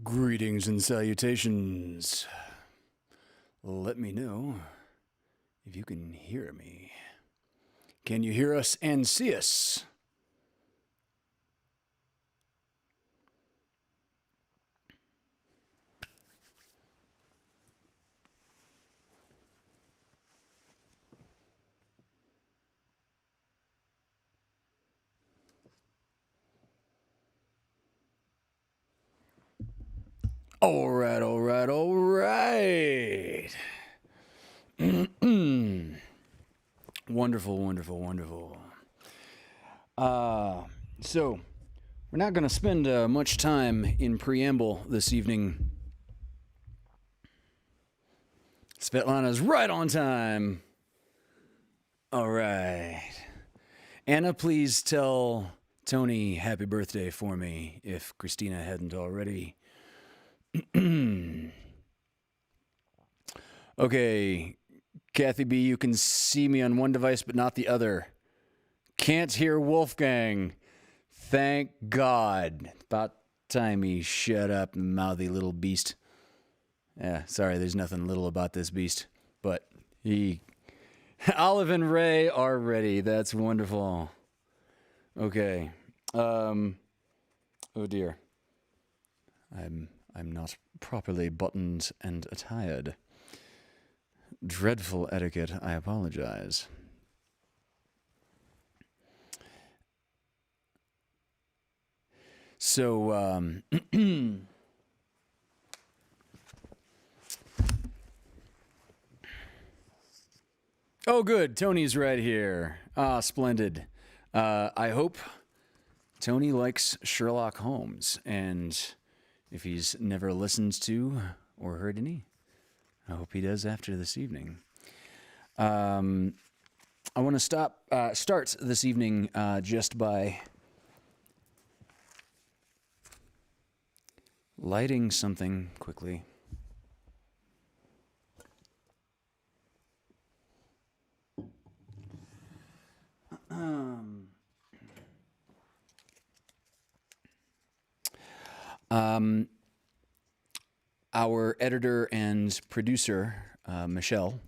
Greetings and salutations. Let me know if you can hear me. Can you hear us and see us? All right. Wonderful. So, we're not going to spend much time in preamble this evening. Svetlana's right on time. All right. Anna, please tell Tony happy birthday for me if Christina hadn't already. Okay, Kathy B, you can see me on one device but not the other. Can't hear Wolfgang. Thank God. About time he shut up, mouthy little beast. Yeah, sorry, there's nothing little about this beast. But Olive and Ray are ready. That's wonderful. Okay. Oh dear. I'm not properly buttoned and attired. Dreadful etiquette, I apologize. So, oh good, Tony's right here. Ah, splendid. I hope Tony likes Sherlock Holmes, and if he's never listened to or heard any, I hope he does after this evening. I want to start this evening just by lighting something quickly. Our editor and producer, Michelle,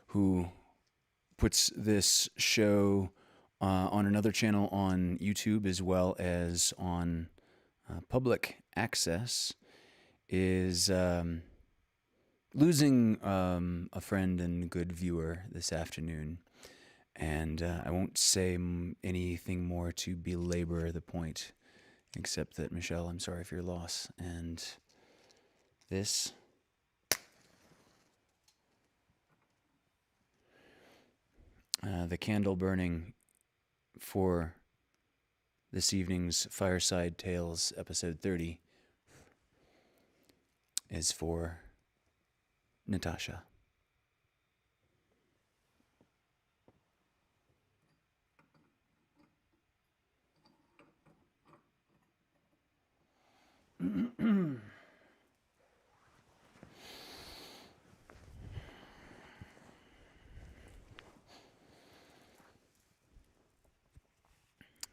who puts this show on another channel on YouTube as well as on public access, is losing a friend and good viewer this afternoon. And I won't say anything more to belabor the point, except that, Michelle, I'm sorry for your loss. And this the candle burning for this evening's Fireside Tailes, episode 30, is for Natasha.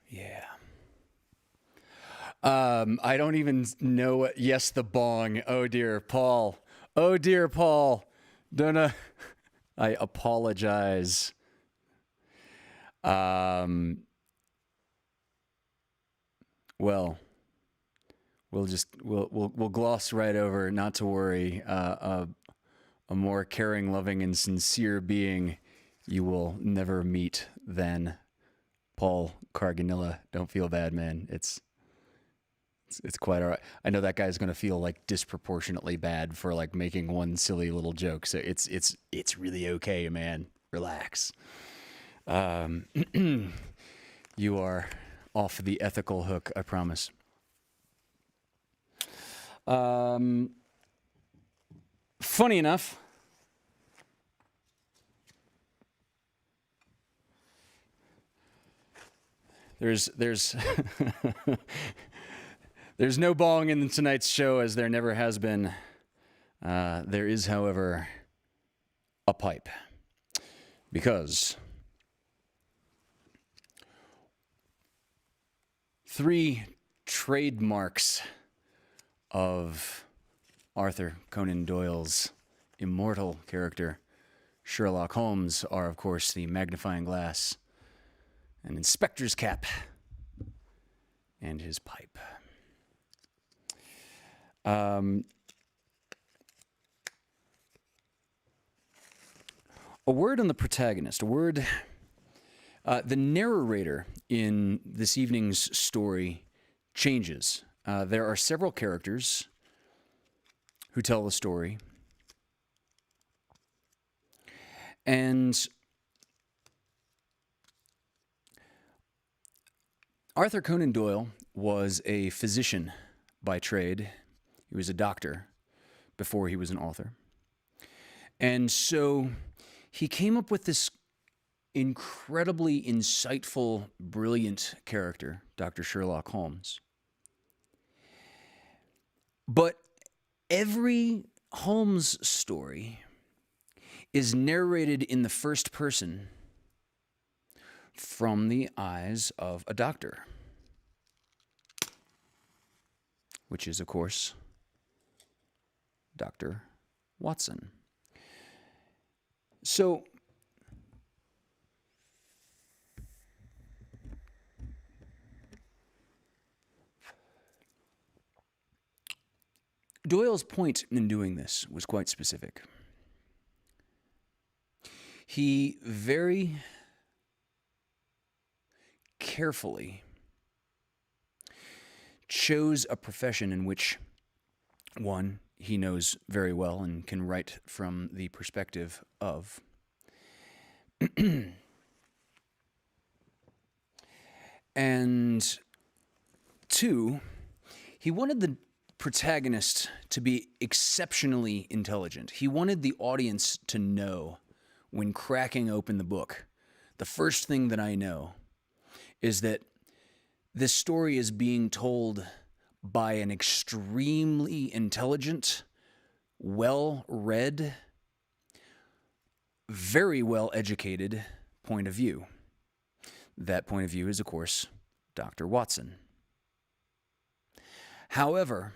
Yeah. I don't even know what. Yes, the bong. Oh dear, Paul. Don't. I apologize. Well, we'll gloss right over. Not to worry. A more caring, loving, and sincere being you will never meet than Paul Carganilla. Don't feel bad, man. It's quite all right. I know that guy's gonna feel like disproportionately bad for like making one silly little joke. So it's really okay, man. Relax. You are off the ethical hook, I promise. Funny enough, there's there's no bong in tonight's show, as there never has been. There is, however, a pipe, because 3 trademarks of Arthur Conan Doyle's immortal character, Sherlock Holmes, are, of course, the magnifying glass, an inspector's cap, and his pipe. A word on the protagonist, the narrator in this evening's story changes. There are several characters who tell the story. And Arthur Conan Doyle was a physician by trade. He was a doctor before he was an author. And so he came up with this incredibly insightful, brilliant character, Dr. Sherlock Holmes. But every Holmes story is narrated in the first person from the eyes of a doctor, which is, of course, Dr. Watson. So, Doyle's point in doing this was quite specific. He very carefully chose a profession in which, one, he knows very well and can write from the perspective of. And two, he wanted the protagonist to be exceptionally intelligent. He wanted the audience to know, when cracking open the book, the first thing that I know is that this story is being told by an extremely intelligent, well-read, very well-educated point of view. That point of view is, of course, Dr. Watson. However,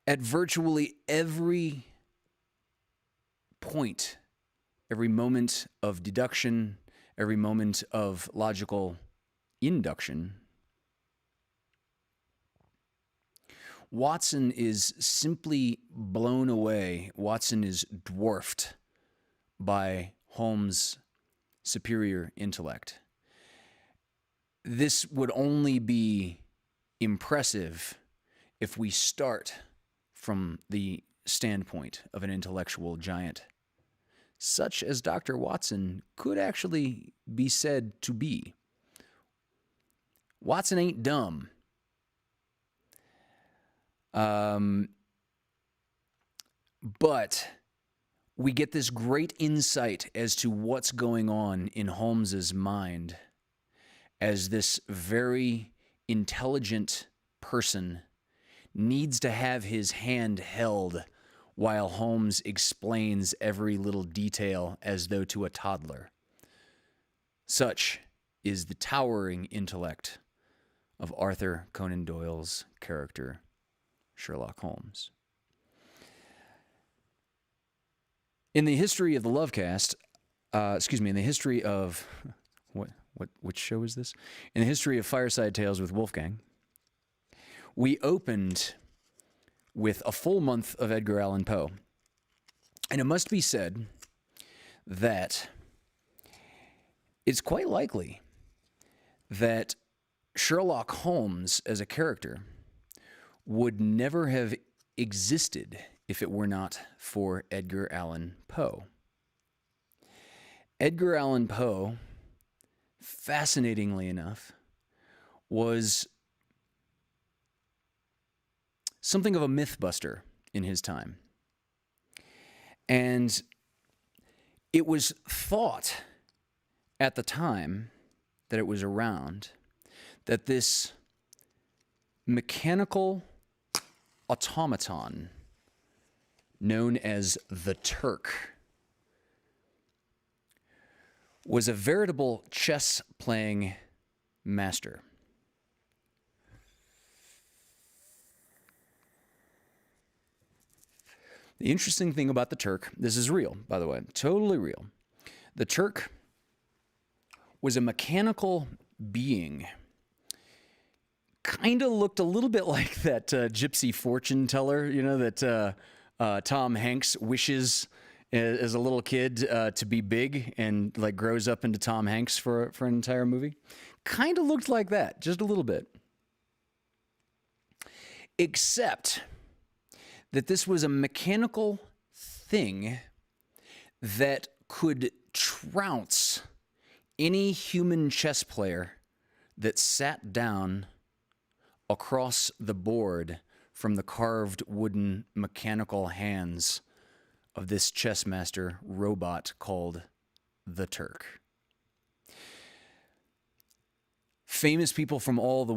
at virtually every point, every moment of deduction, every moment of logical induction, Watson is simply blown away. Watson is dwarfed by Holmes' superior intellect. This would only be impressive if we start from the standpoint of an intellectual giant, such as Dr. Watson could actually be said to be. Watson ain't dumb. But we get this great insight as to what's going on in Holmes's mind as this very intelligent person needs to have his hand held while Holmes explains every little detail as though to a toddler. Such is the towering intellect of Arthur Conan Doyle's character, Sherlock Holmes. In the history of the Lovecast, in the history of, which show is this? In the history of Fireside Tailes with Wolfgang, we opened with a full month of Edgar Allan Poe. And it must be said that it's quite likely that Sherlock Holmes as a character would never have existed if it were not for Edgar Allan Poe. Edgar Allan Poe, fascinatingly enough, was something of a mythbuster in his time. And it was thought at the time that it was around that this mechanical automaton known as the Turk was a veritable chess-playing master. The interesting thing about the Turk, this is real, by the way, totally real. The Turk was a mechanical being. Kind of looked a little bit like that gypsy fortune teller, you know, that Tom Hanks wishes as a little kid to be big and like grows up into Tom Hanks for an entire movie. Kind of looked like that, just a little bit. Except that this was a mechanical thing that could trounce any human chess player that sat down across the board from the carved wooden mechanical hands of this chess master robot called the Turk. Famous people from all over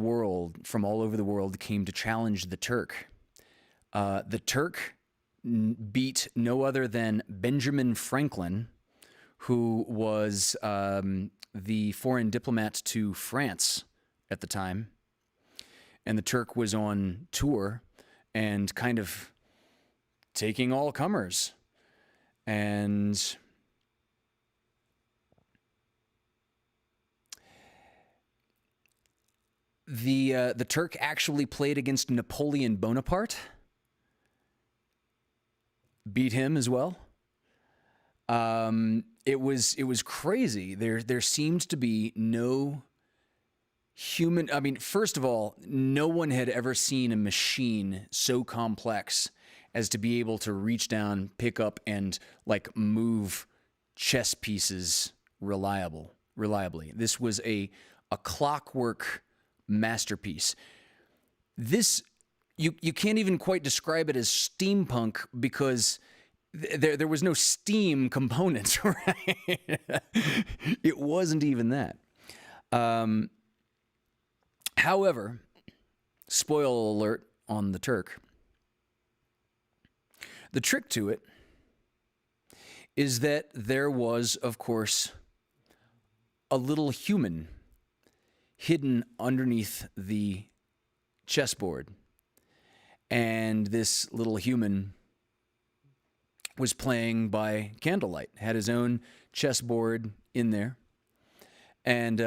the world, came to challenge the Turk. The Turk beat no other than Benjamin Franklin, who was the foreign diplomat to France at the time. And the Turk was on tour and kind of taking all comers. And the Turk actually played against Napoleon Bonaparte, beat him as well. It was crazy. There seemed to be no human. I mean, first of all, no one had ever seen a machine so complex as to be able to reach down, pick up, and like move chess pieces reliably. This was a clockwork masterpiece. This you can't even quite describe it as steampunk because there was no steam component, right? It wasn't even that. However, spoiler alert on the Turk. The trick to it is that there was, of course, a little human hidden underneath the chessboard. And this little human was playing by candlelight, had his own chessboard in there. And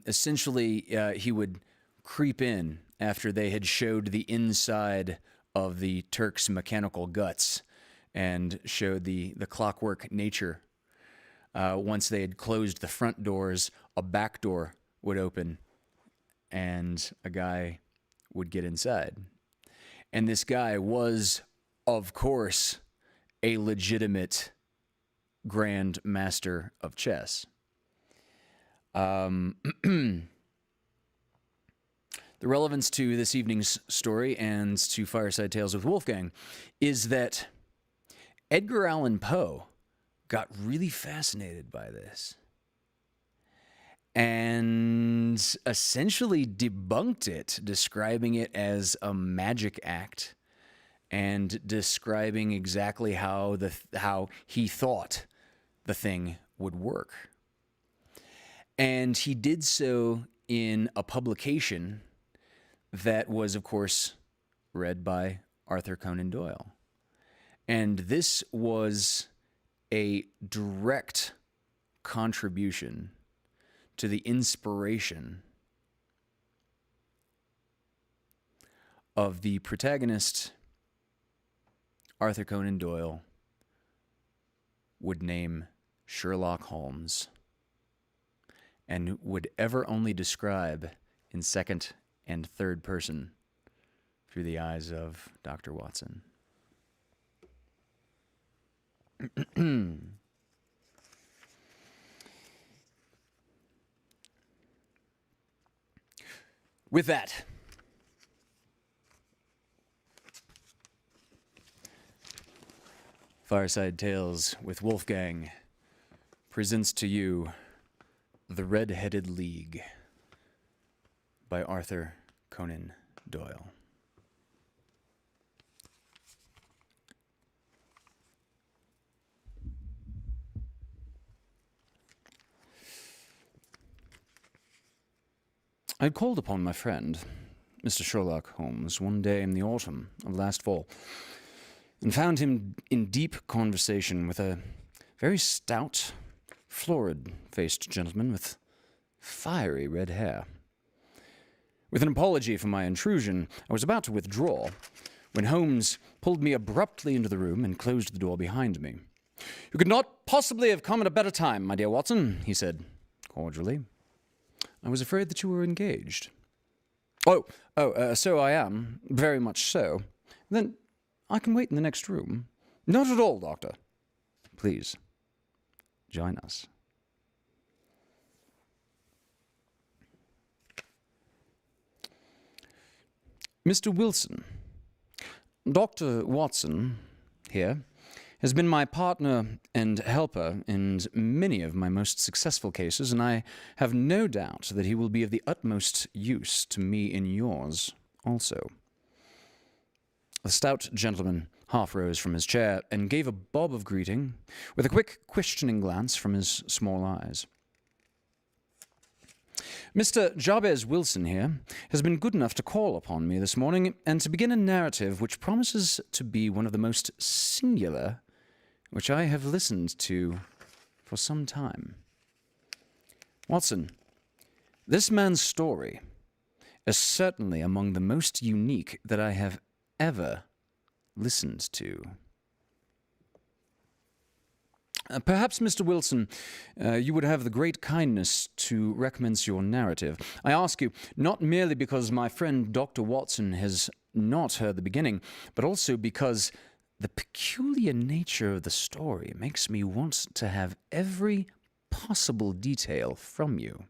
essentially, he would creep in after they had showed the inside of the Turk's mechanical guts and showed the clockwork nature. Once they had closed the front doors, a back door would open and a guy would get inside. And this guy was, of course, a legitimate grand master of chess. The relevance to this evening's story and to Fireside Tales with Wolfgang is that Edgar Allan Poe got really fascinated by this and essentially debunked it, describing it as a magic act and describing exactly how he thought the thing would work. And he did so in a publication that was, of course, read by Arthur Conan Doyle. And this was a direct contribution to the inspiration of the protagonist Arthur Conan Doyle would name Sherlock Holmes and would ever only describe in second and third person through the eyes of Dr. Watson. With that, Fireside Tales with Wolfgang presents to you The Red-Headed League by Arthur Conan Doyle. I had called upon my friend, Mr. Sherlock Holmes, one day in the autumn of last fall. and found him in deep conversation with a very stout, florid-faced gentleman with fiery red hair. With an apology for my intrusion, I was about to withdraw when Holmes pulled me abruptly into the room and closed the door behind me. "You could not possibly have come at a better time, my dear Watson," he said cordially. "I was afraid that you were engaged." So I am, very much so. Then I can wait in the next room." "Not at all, Doctor." "Please, join us." Mr. Wilson, Dr. Watson, here, has been my partner and helper in many of my most successful cases, and I have no doubt that he will be of the utmost use to me in yours also. The stout gentleman half rose from his chair and gave a bob of greeting, with a quick questioning glance from his small eyes. "Mr. Jabez Wilson here has been good enough to call upon me this morning and to begin a narrative which promises to be one of the most singular which I have listened to for some time. Watson, this man's story is certainly among the most unique that I have ever listened to. Perhaps, Mr. Wilson, you would have the great kindness to recommence your narrative. I ask you, not merely because my friend Dr. Watson has not heard the beginning, but also because the peculiar nature of the story makes me want to have every possible detail from you.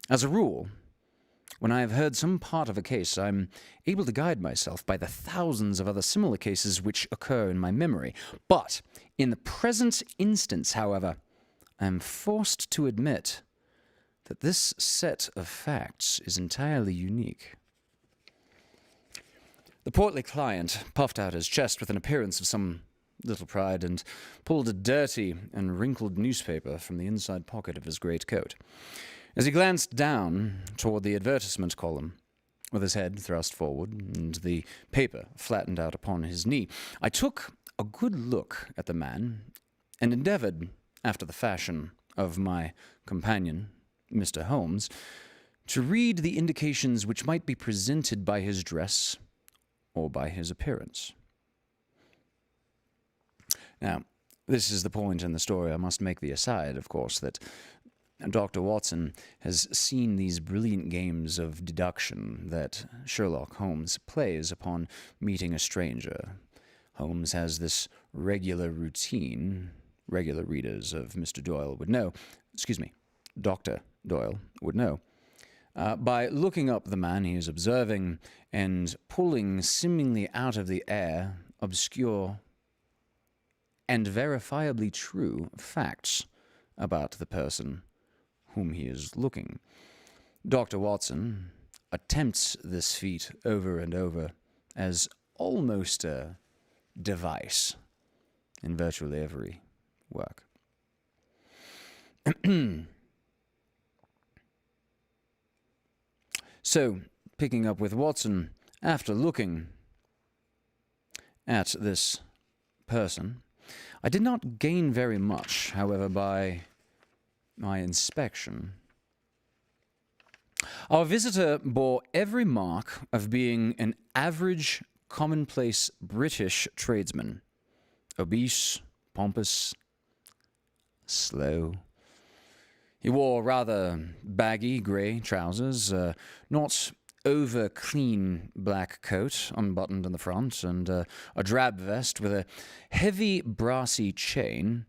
As a rule, when I have heard some part of a case, I am able to guide myself by the thousands of other similar cases which occur in my memory. But in the present instance, however, I am forced to admit that this set of facts is entirely unique." The portly client puffed out his chest with an appearance of some little pride and pulled a dirty and wrinkled newspaper from the inside pocket of his greatcoat. As he glanced down toward the advertisement column, with his head thrust forward and the paper flattened out upon his knee, I took a good look at the man and endeavored, after the fashion of my companion, Mr. Holmes, to read the indications which might be presented by his dress or by his appearance. Now, this is the point in the story. I must make the aside, of course, that Dr. Watson has seen these brilliant games of deduction that Sherlock Holmes plays upon meeting a stranger. Holmes has this regular routine, regular readers of Mr. Doyle would know, Dr. Doyle would know, by looking up the man he is observing and pulling seemingly out of the air obscure and verifiably true facts about the person whom he is looking. Dr. Watson attempts this feat over and over as almost a device in virtually every work. So, picking up with Watson, after looking at this person, I did not gain very much, however, by my inspection. Our visitor bore every mark of being an average, commonplace British tradesman. Obese, pompous, slow. He wore rather baggy grey trousers, not over-clean black coat unbuttoned in the front, and a drab vest with a heavy brassy chain,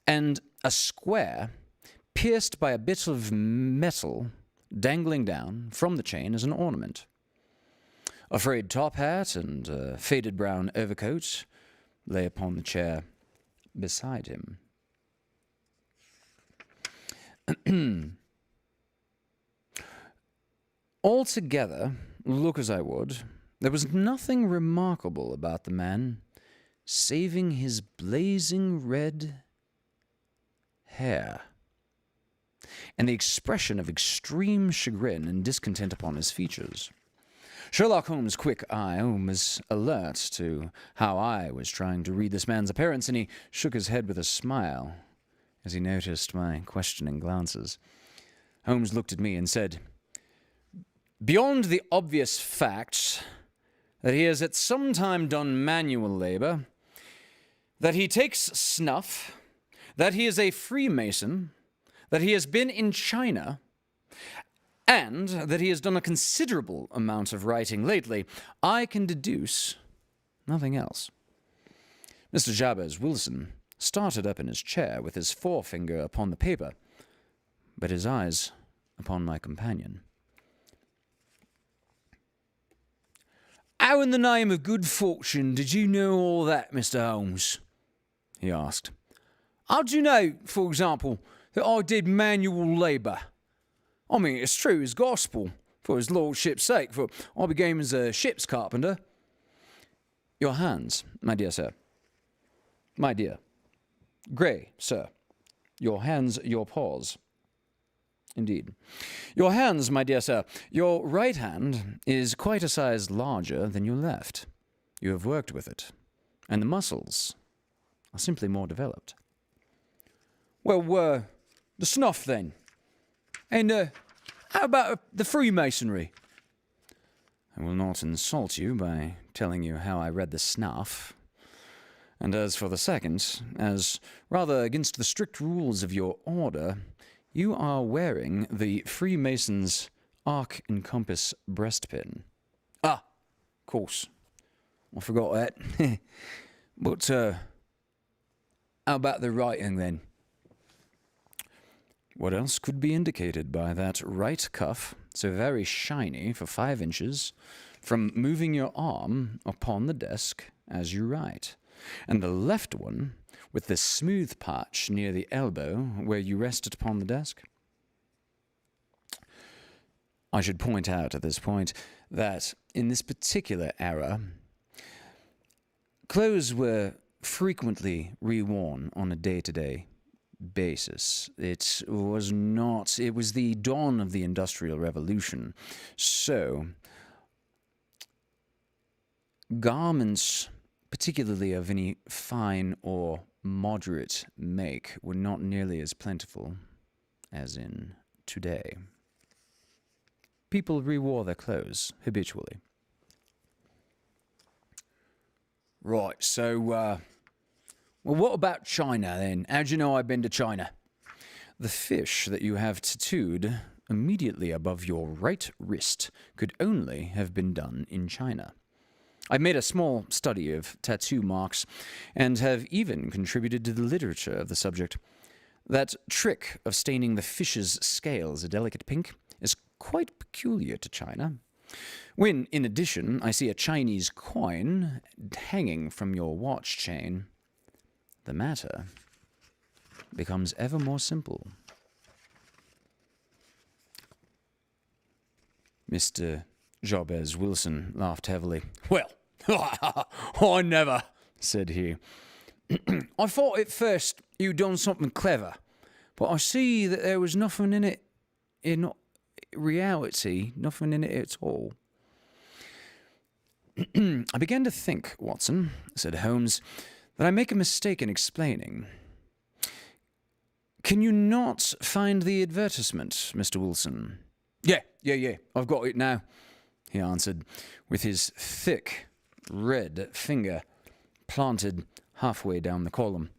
and a square pierced by a bit of metal dangling down from the chain as an ornament. A frayed top hat and a faded brown overcoat lay upon the chair beside him. Altogether, look as I would, there was nothing remarkable about the man, saving his blazing red hair and the expression of extreme chagrin and discontent upon his features. Sherlock Holmes' quick eye was alert to how I was trying to read this man's appearance, and he shook his head with a smile as he noticed my questioning glances. Holmes looked at me and said, "Beyond the obvious fact that he has at some time done manual labor, that he takes snuff, that he is a Freemason, that he has been in China, and that he has done a considerable amount of writing lately, I can deduce nothing else." Mr. Jabez Wilson started up in his chair with his forefinger upon the paper, but his eyes upon my companion. "How in the name of good fortune did you know all that, Mr. Holmes?" he asked. "How do you know, for example, that I did manual labour? I mean, it's true as gospel, for his lordship's sake, for I began as a ship's carpenter." "Your hands, my dear sir." "My dear. Grey, sir. Your hands, your paws." "Indeed. Your hands, my dear sir. Your right hand is quite a size larger than your left. You have worked with it, and the muscles are simply more developed." "Well, the snuff then. And how about the Freemasonry?" "I will not insult you by telling you how I read the snuff. And as for the second, as rather against the strict rules of your order, you are wearing the Freemason's arc and compass breastpin." "Ah, of course. I forgot that. But how about the writing then?" "What else could be indicated by that right cuff, so very shiny for 5 inches, from moving your arm upon the desk as you write, and the left one with the smooth patch near the elbow where you rest it upon the desk?" I should point out at this point that in this particular era, clothes were frequently reworn on a day-to-day basis. It was the dawn of the Industrial Revolution. So, garments, particularly of any fine or moderate make, were not nearly as plentiful as in today. People rewore their clothes habitually. "Right, so, well, what about China, then? How'd you know I've been to China?" "The fish that you have tattooed immediately above your right wrist could only have been done in China. I've made a small study of tattoo marks and have even contributed to the literature of the subject. That trick of staining the fish's scales a delicate pink is quite peculiar to China. When, in addition, I see a Chinese coin hanging from your watch chain, the matter becomes ever more simple." Mr. Jabez Wilson laughed heavily. "Well, I never," said he. "I thought at first you'd done something clever, but I see that there was nothing in it, in reality, nothing in it at all." "I began to think, Watson," said Holmes, "that I make a mistake in explaining. Can you not find the advertisement, Mr. Wilson?" Yeah, I've got it now," he answered, with his thick, red finger planted halfway down the column.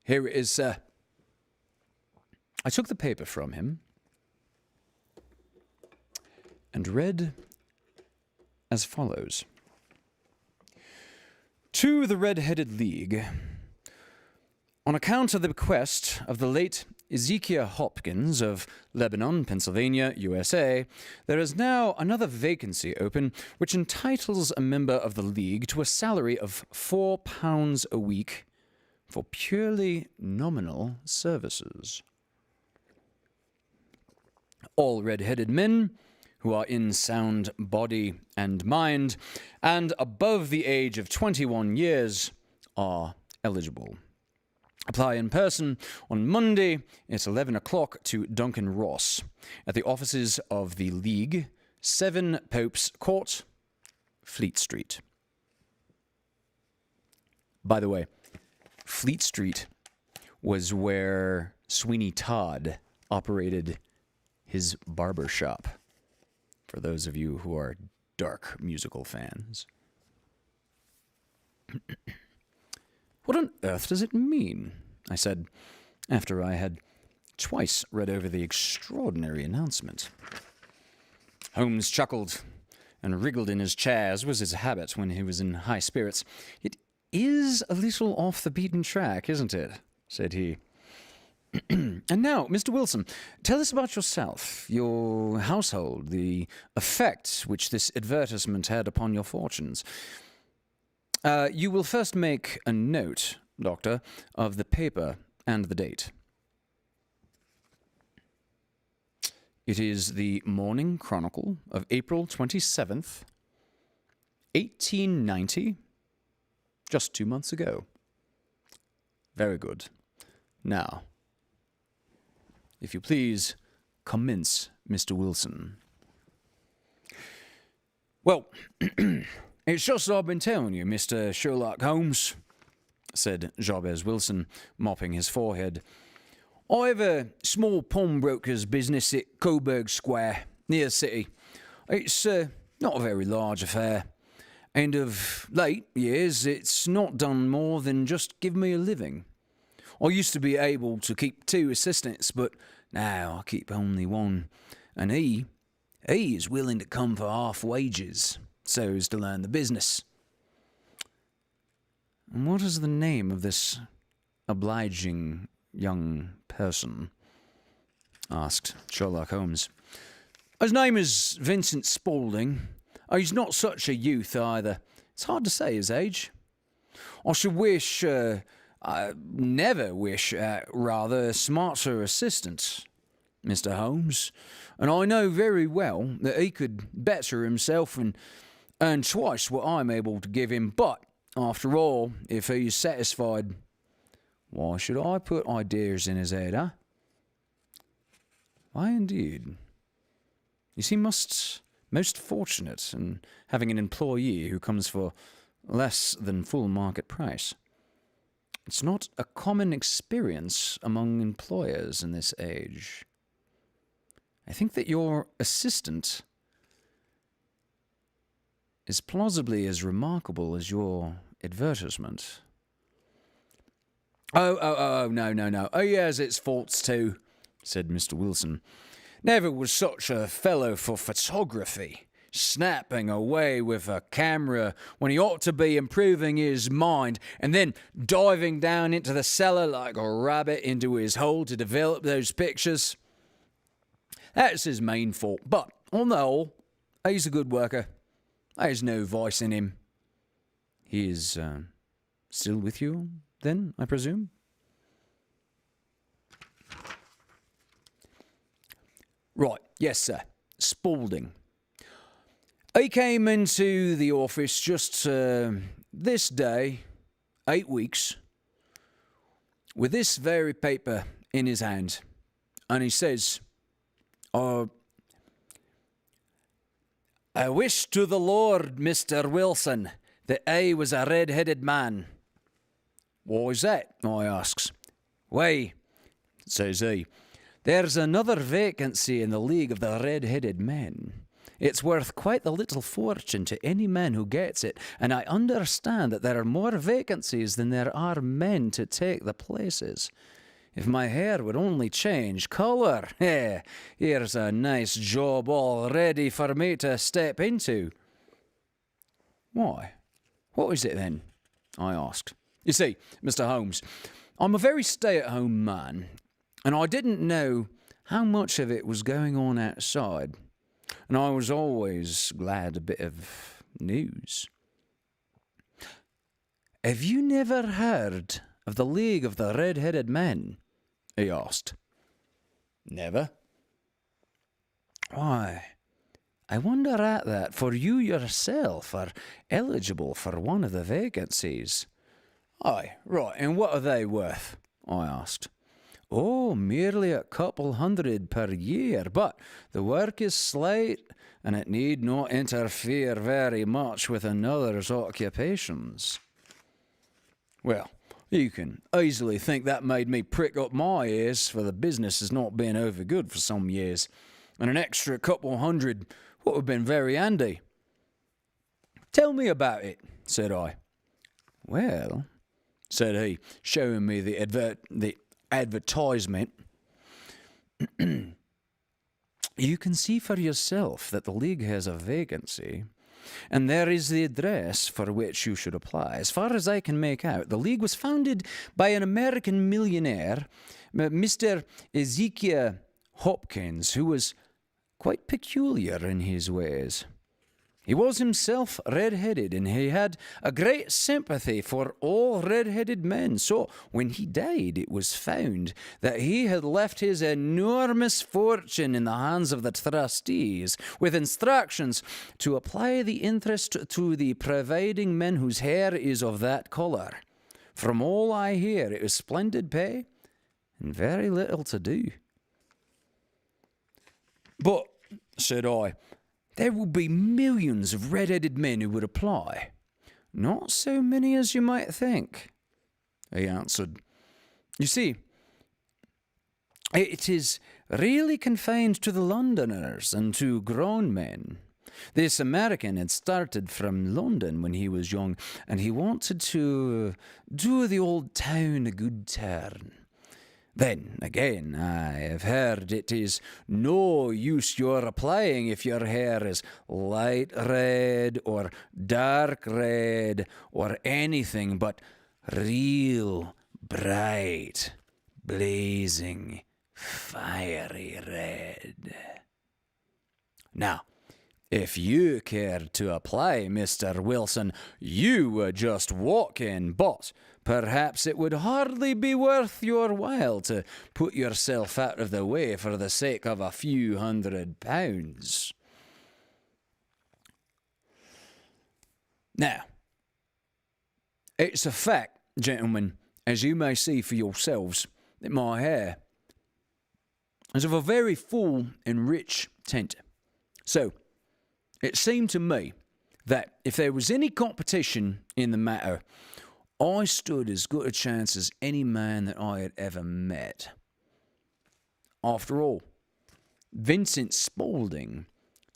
"Here it is, sir." I took the paper from him and read as follows. "To the Red-Headed League. On account of the bequest of the late Ezekiel Hopkins of Lebanon, Pennsylvania, USA, there is now another vacancy open which entitles a member of the League to a salary of £4 a week for purely nominal services. All red-headed men who are in sound body and mind and above the age of 21 years are eligible. Apply in person on Monday at 11 o'clock to Duncan Ross at the offices of the League, 7 Pope's Court, Fleet Street. By the way, Fleet Street was where Sweeney Todd operated his barber shop, for those of you who are dark musical fans. What on earth does it mean? I said, after I had twice read over the extraordinary announcement. Holmes chuckled and wriggled in his chair, as was his habit when he was in high spirits. It is a little off the beaten track, isn't it? Said he. And now, Mr. Wilson, tell us about yourself, your household, the effect which this advertisement had upon your fortunes. You will first make a note, Doctor, of the paper and the date. It is the Morning Chronicle of April 27th, 1890, just 2 months ago. Very good. Now, if you please, commence, Mr. Wilson. Well, it's just as I've been telling you, Mr. Sherlock Holmes, said Jabez Wilson, mopping his forehead. I have a small pawnbroker's business at Coburg Square, near the city. It's not a very large affair, and of late years it's not done more than just give me a living. I used to be able to keep 2 assistants, but now I keep only 1, and he is willing to come for half wages, so as to learn the business. And what is the name of this obliging young person? Asked Sherlock Holmes. His name is Vincent Spaulding. He's not such a youth either. It's hard to say his age. I should wish, I never wish, rather, a smarter assistant, Mr. Holmes, and I know very well that he could better himself and earn twice what I'm able to give him, but, after all, if he's satisfied, why should I put ideas in his head, huh? Why, indeed. You seem most fortunate in having an employee who comes for less than full market price. It's not a common experience among employers in this age. I think that your assistant is plausibly as remarkable as your advertisement. Oh, no. He has its faults too, said Mr. Wilson. Never was such a fellow for photography, snapping away with a camera when he ought to be improving his mind, and then diving down into the cellar like a rabbit into his hole to develop those pictures. That's his main fault, but on the whole, he's a good worker. There's no vice in him. He is still with you, then, I presume? Right, yes, sir. Spaulding. He came into the office just this day, 8 weeks, with this very paper in his hand, and he says, I wish to the Lord, Mr. Wilson, that I was a red-headed man. Why is that? I asks. Why, says he, there's another vacancy in the League of the Red-Headed Men. It's worth quite the little fortune to any man who gets it, and I understand that there are more vacancies than there are men to take the places. If my hair would only change colour, here's a nice job all ready for me to step into. Why? What is it then? I asked. You see, Mr. Holmes, I'm a very stay-at-home man, and I didn't know how much of it was going on outside, and I was always glad a bit of news. Have you never heard of the League of the Red-Headed Men? He asked. Never. Why, I wonder at that, for you yourself are eligible for one of the vacancies. Aye, right, and what are they worth? I asked. Oh, merely a couple hundred per year, but the work is slight, and it need not interfere very much with another's occupations. Well, you can easily think that made me prick up my ears, for the business has not been over good for some years, and an extra couple hundred would have been very handy. Tell me about it, said I. Well, said he, showing me the advertisement. You can see for yourself that the League has a vacancy, and there is the address for which you should apply. As far as I can make out, the League was founded by an American millionaire, Mr. Ezekiel Hopkins, who was quite peculiar in his ways. He was himself red-headed, and he had a great sympathy for all red-headed men. So when he died, it was found that he had left his enormous fortune in the hands of the trustees, with instructions to apply the interest to the providing men whose hair is of that colour. From all I hear, it was splendid pay and very little to do. But, said I, there will be millions of red-headed men who would apply. Not so many as you might think, he answered. You see, it is really confined to the Londoners and to grown men. This American had started from London when he was young, and he wanted to do the old town a good turn. Then, again, I have heard it is no use your applying if your hair is light red or dark red or anything but real, bright, blazing, fiery red. Now, if you cared to apply, Mr. Wilson, you would just walk in, but perhaps it would hardly be worth your while to put yourself out of the way for the sake of a few £100. Now, it's a fact, gentlemen, as you may see for yourselves, that my hair is of a very full and rich tint. So, it seemed to me that if there was any competition in the matter, I stood as good a chance as any man that I had ever met. After all, Vincent Spaulding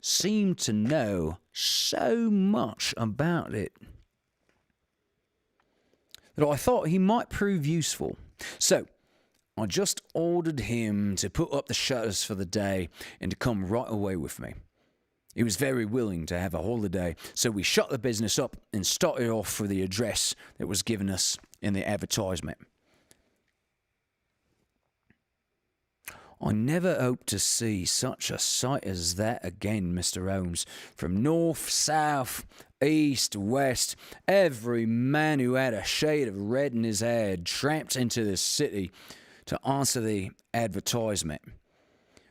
seemed to know so much about it that I thought he might prove useful. So, I just ordered him to put up the shutters for the day and to come right away with me. He was very willing to have a holiday, so we shut the business up and started off for the address that was given us in the advertisement. I never hoped to see such a sight as that again, Mr. Holmes. From north, south, east, west, every man who had a shade of red in his hair had tramped into the city to answer the advertisement.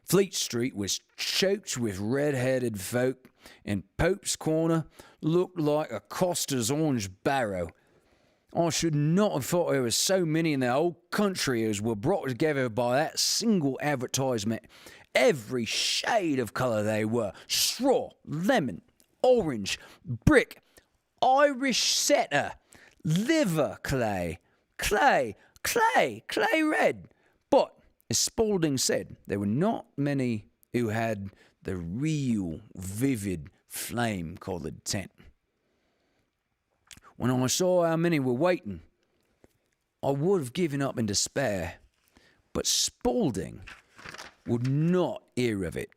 Fleet Street was choked with red-headed folk, and Pope's Corner looked like a coster's orange barrow. I should not have thought there were so many in the whole country as were brought together by that single advertisement. Every shade of colour they were: straw, lemon, orange, brick, Irish setter, liver clay, clay red. But as Spaulding said, there were not many who had the real, vivid, flame-coloured tint. When I saw how many were waiting, I would have given up in despair, but Spaulding would not hear of it.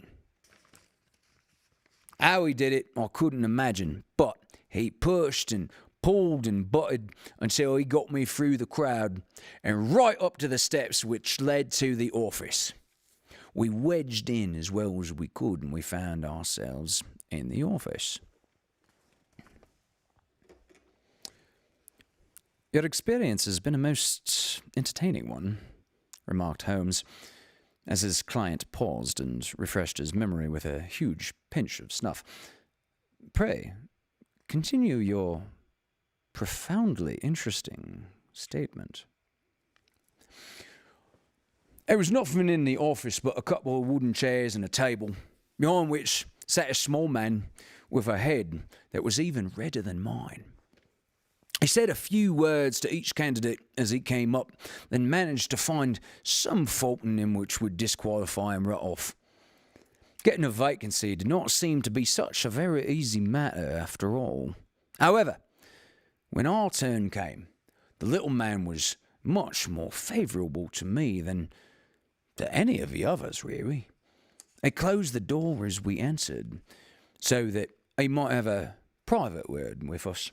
How he did it, I couldn't imagine, but he pushed and pulled and butted until he got me through the crowd and right up to the steps which led to the office. We wedged in as well as we could, and we found ourselves in the office. Your experience has been a most entertaining one, remarked Holmes, as his client paused and refreshed his memory with a huge pinch of snuff. Pray, continue your profoundly interesting statement. There was nothing in the office but a couple of wooden chairs and a table, behind which sat a small man with a head that was even redder than mine. He said a few words to each candidate as he came up, then managed to find some fault in him which would disqualify him right off. Getting a vacancy did not seem to be such a very easy matter after all. However, when our turn came, the little man was much more favourable to me than to any of the others, really. He closed the door as we entered, so that he might have a private word with us.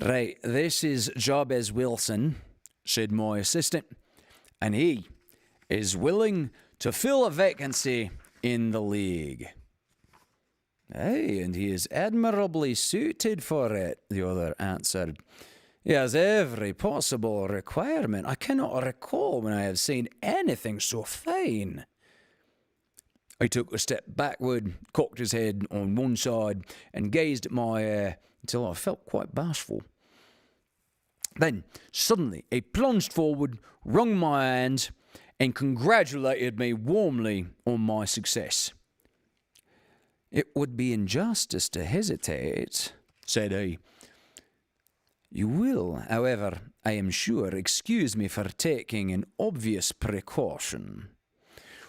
Right, this is Jabez Wilson, said my assistant, and he is willing to fill a vacancy in the league. Aye, and he is admirably suited for it, the other answered. He has every possible requirement. I cannot recall when I have seen anything so fine. He took a step backward, cocked his head on one side, and gazed at my hair until I felt quite bashful. Then, suddenly, he plunged forward, wrung my hand, and congratulated me warmly on my success. It would be injustice to hesitate, said he. You will, however, I am sure, excuse me for taking an obvious precaution.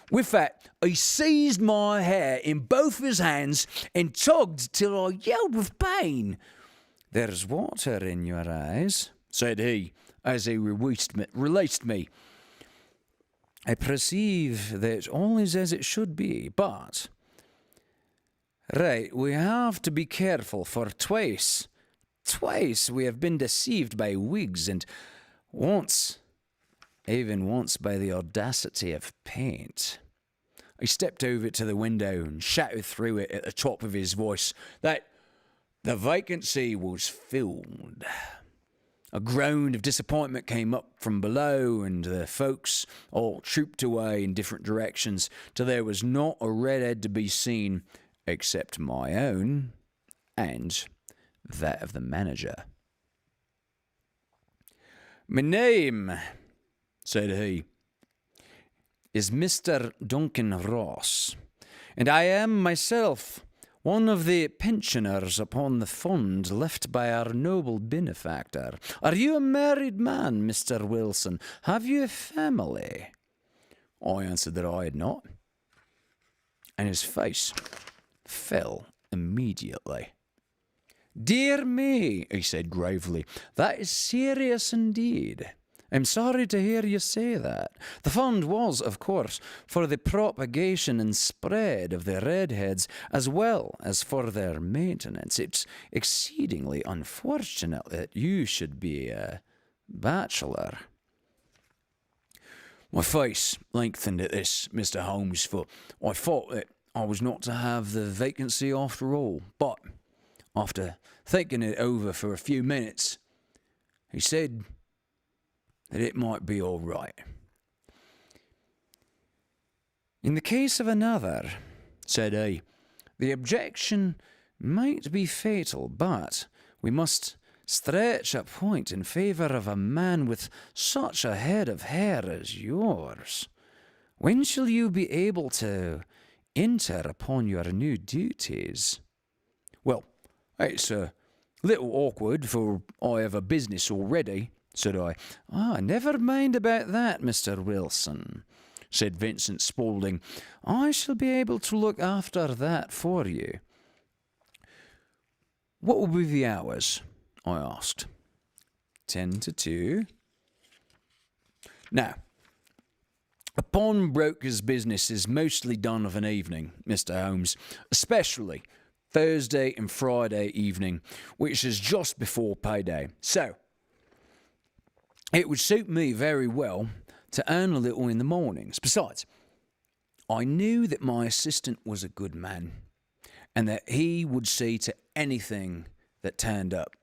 With that, he seized my hair in both his hands and tugged till I yelled with pain. There's water in your eyes, said he, as he released me. I perceive that all is as it should be, but... Right, we have to be careful, for twice we have been deceived by Whigs, and even once by the audacity of paint. He stepped over to the window and shouted through it at the top of his voice that the vacancy was filled. A groan of disappointment came up from below, and the folks all trooped away in different directions till there was not a redhead to be seen except my own and that of the manager. My name, said he, is Mr. Duncan Ross, and I am myself one of the pensioners upon the fund left by our noble benefactor. Are you a married man, Mr. Wilson? Have you a family? I answered that I had not, and his face fell immediately. Dear me, he said gravely, that is serious indeed. I'm sorry to hear you say that. The fund was, of course, for the propagation and spread of the redheads, as well as for their maintenance. It's exceedingly unfortunate that you should be a bachelor. My face lengthened at this, Mr. Holmes, for I thought that I was not to have the vacancy after all. But, after thinking it over for a few minutes, he said that it might be all right. In the case of another, said he, the objection might be fatal, but we must stretch a point in favour of a man with such a head of hair as yours. When shall you be able to enter upon your new duties? Well, it's a little awkward, for I have a business already, said I. Never mind about that, Mr. Wilson, said Vincent Spaulding. I shall be able to look after that for you. What will be the hours? I asked. 10 to 2. Now, a pawnbroker's business is mostly done of an evening, Mr. Holmes, especially Thursday and Friday evening, which is just before payday. So, it would suit me very well to earn a little in the mornings. Besides, I knew that my assistant was a good man, and that he would see to anything that turned up.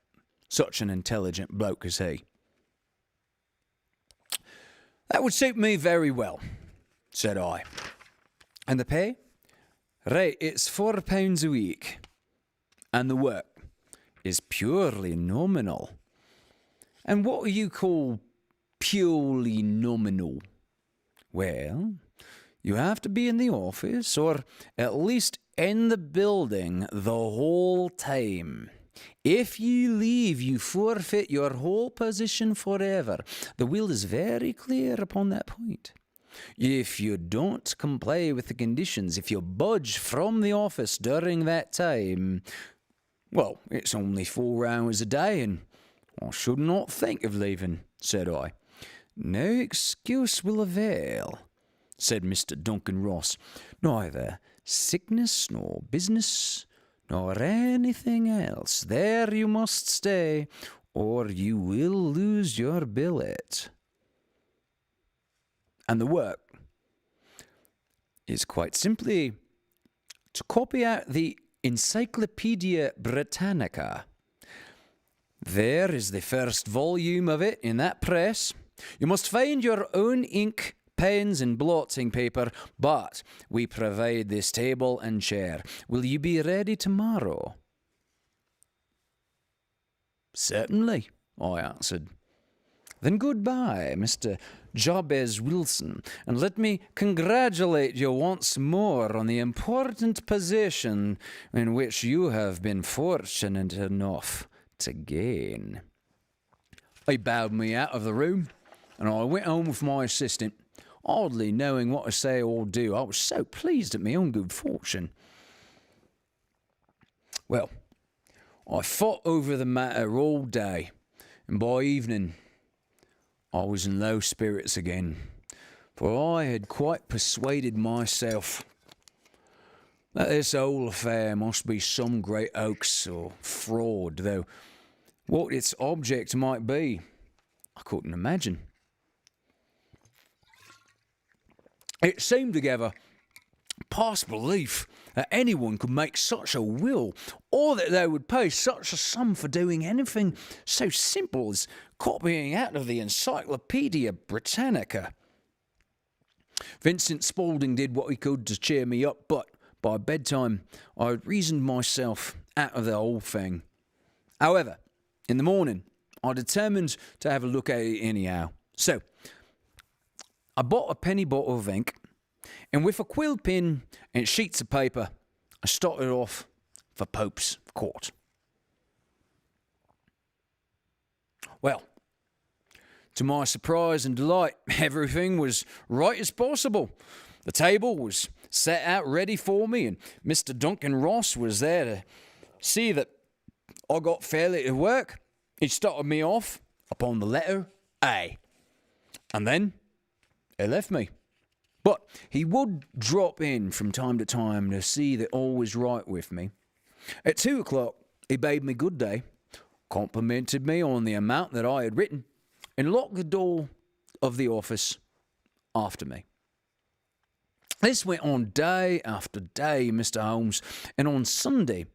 Such an intelligent bloke as he. That would suit me very well, said I. And the pay? Right, it's £4 a week. And the work is purely nominal. And what do you call purely nominal? Well, you have to be in the office, or at least in the building, the whole time. If you leave, you forfeit your whole position forever. The will is very clear upon that point. If you don't comply with the conditions, if you budge from the office during that time, well, it's only 4 hours a day, and I should not think of leaving, said I. No excuse will avail, said Mr. Duncan Ross. Neither sickness nor business nor anything else. There you must stay, or you will lose your billet. And the work is quite simply to copy out the Encyclopedia Britannica. There is the first volume of it in that press. You must find your own ink, pens and blotting paper, but we provide this table and chair. Will you be ready tomorrow? Certainly, I answered. Then goodbye, Mr. Jabez Wilson, and let me congratulate you once more on the important position in which you have been fortunate enough to gain. He bowed me out of the room, and I went home with my assistant, hardly knowing what to say or do. I was so pleased at my own good fortune. Well, I thought over the matter all day, and by evening I was in low spirits again, for I had quite persuaded myself that this whole affair must be some great hoax or fraud, though what its object might be, I couldn't imagine. It seemed together past belief that anyone could make such a will, or that they would pay such a sum for doing anything so simple as copying out of the Encyclopedia Britannica. Vincent Spaulding did what he could to cheer me up, but by bedtime I had reasoned myself out of the whole thing. However, in the morning I determined to have a look at it anyhow. So I bought a penny bottle of ink, and with a quill pen and sheets of paper, I started off for Pope's Court. Well, to my surprise and delight, everything was right as possible. The table was set out ready for me, and Mr. Duncan Ross was there to see that I got fairly to work. He started me off upon the letter A, and then he left me. But he would drop in from time to time to see that all was right with me. At 2 o'clock, he bade me good day, complimented me on the amount that I had written, and locked the door of the office after me. This went on day after day, Mr. Holmes, and on Saturday,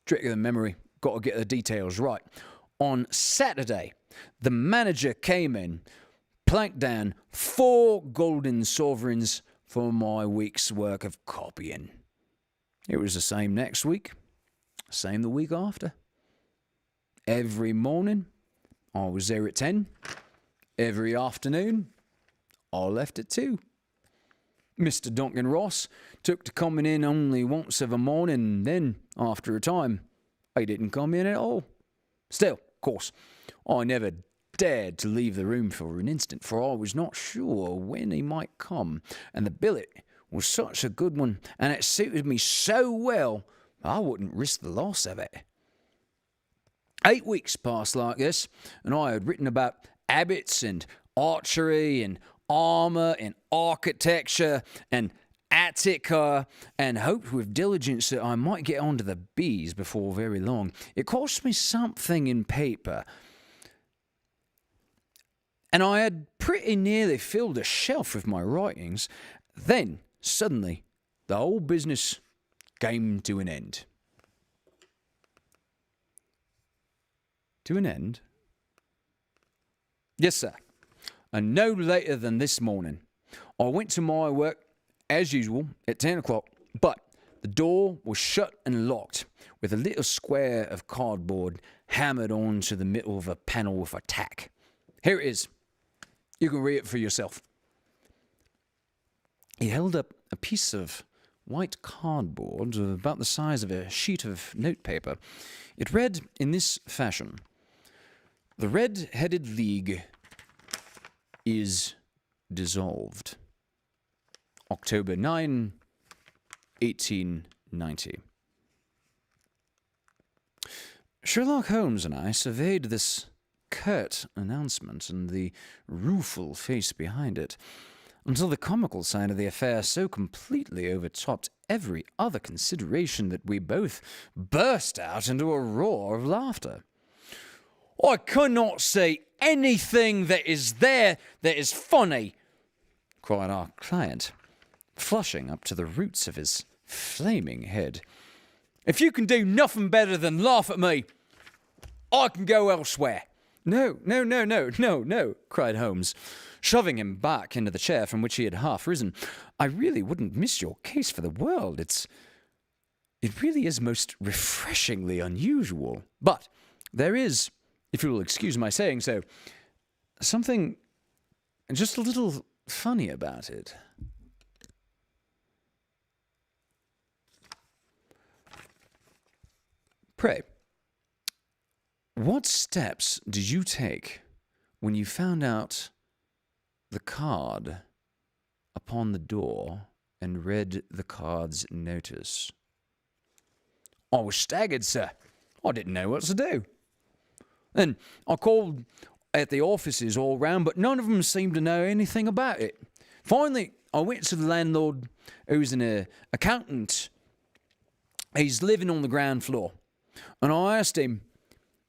trick of the memory, got to get the details right. On Saturday, the manager came in, planked down 4 golden sovereigns for my week's work of copying. It was the same next week, same the week after. Every morning, I was there at 10. Every afternoon, I left at 2. Mr. Duncan Ross took to coming in only once of a morning, then, after a time, he didn't come in at all. Still, of course, I never dared to leave the room for an instant, for I was not sure when he might come, and the billet was such a good one, and it suited me so well, I wouldn't risk the loss of it. 8 weeks passed like this, and I had written about abbots and archery and armour and architecture and Attica, and hoped with diligence that I might get onto the bees before very long. It cost me something in paper, and I had pretty nearly filled a shelf with my writings. Then, suddenly, the whole business came to an end. To an end? Yes, sir. And no later than this morning. I went to my work, as usual, at 10 o'clock, but The door was shut and locked, with a little square of cardboard hammered onto the middle of a panel with a tack. Here it is. You can read it for yourself. He held up a piece of white cardboard about the size of a sheet of notepaper. It read in this fashion: "The Red-Headed League is dissolved. October 9, 1890. Sherlock Holmes and I surveyed this curt announcement and the rueful face behind it, until the comical side of the affair so completely overtopped every other consideration that we both burst out into a roar of laughter. "I cannot see anything that is there that is funny," cried our client, flushing up to the roots of his flaming head. "If you can do nothing better than laugh at me, I can go elsewhere." No, cried Holmes, shoving him back into the chair from which he had half risen. "I really wouldn't miss your case for the world. It really is most refreshingly unusual. But there is, if you will excuse my saying so, something just a little funny about it." "Pray, what steps did you take when you found out the card upon the door and read the card's notice?" "I was staggered, sir. I didn't know what to do. Then I called at the offices all round, but none of them seemed to know anything about it. Finally, I went to the landlord, who's an accountant. He's living on the ground floor, and I asked him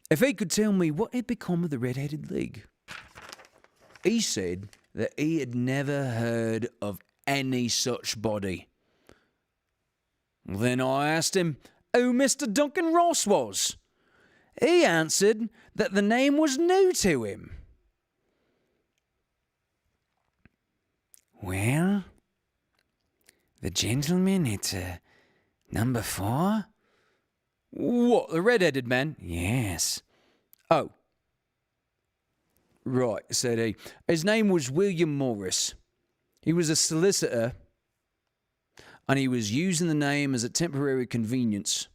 if he could tell me what had become of the Red-Headed League. He said that he had never heard of any such body. Then I asked him who Mr. Duncan Ross was. He answered that the name was new to him." "Well, the gentleman at number 4? "What, the red-headed man?" "Yes." "Oh. Right," said he. "His name was William Morris. He was a solicitor, and he was using the name as a temporary convenience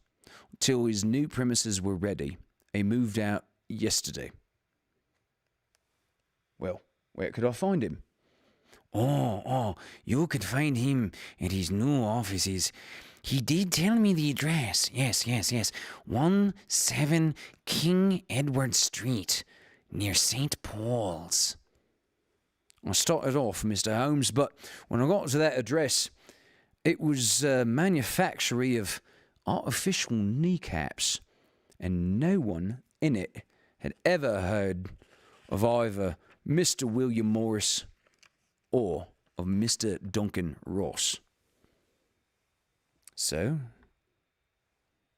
till his new premises were ready. He moved out yesterday." "Well, where could I find him?" Oh, you could find him at his new offices. He did tell me the address. Yes. 17 King Edward Street, near St. Paul's." I started off, Mr. Holmes, but when I got to that address, it was a manufactory of artificial kneecaps, and no one in it had ever heard of either Mr. William Morris or of Mr. Duncan Ross. "So,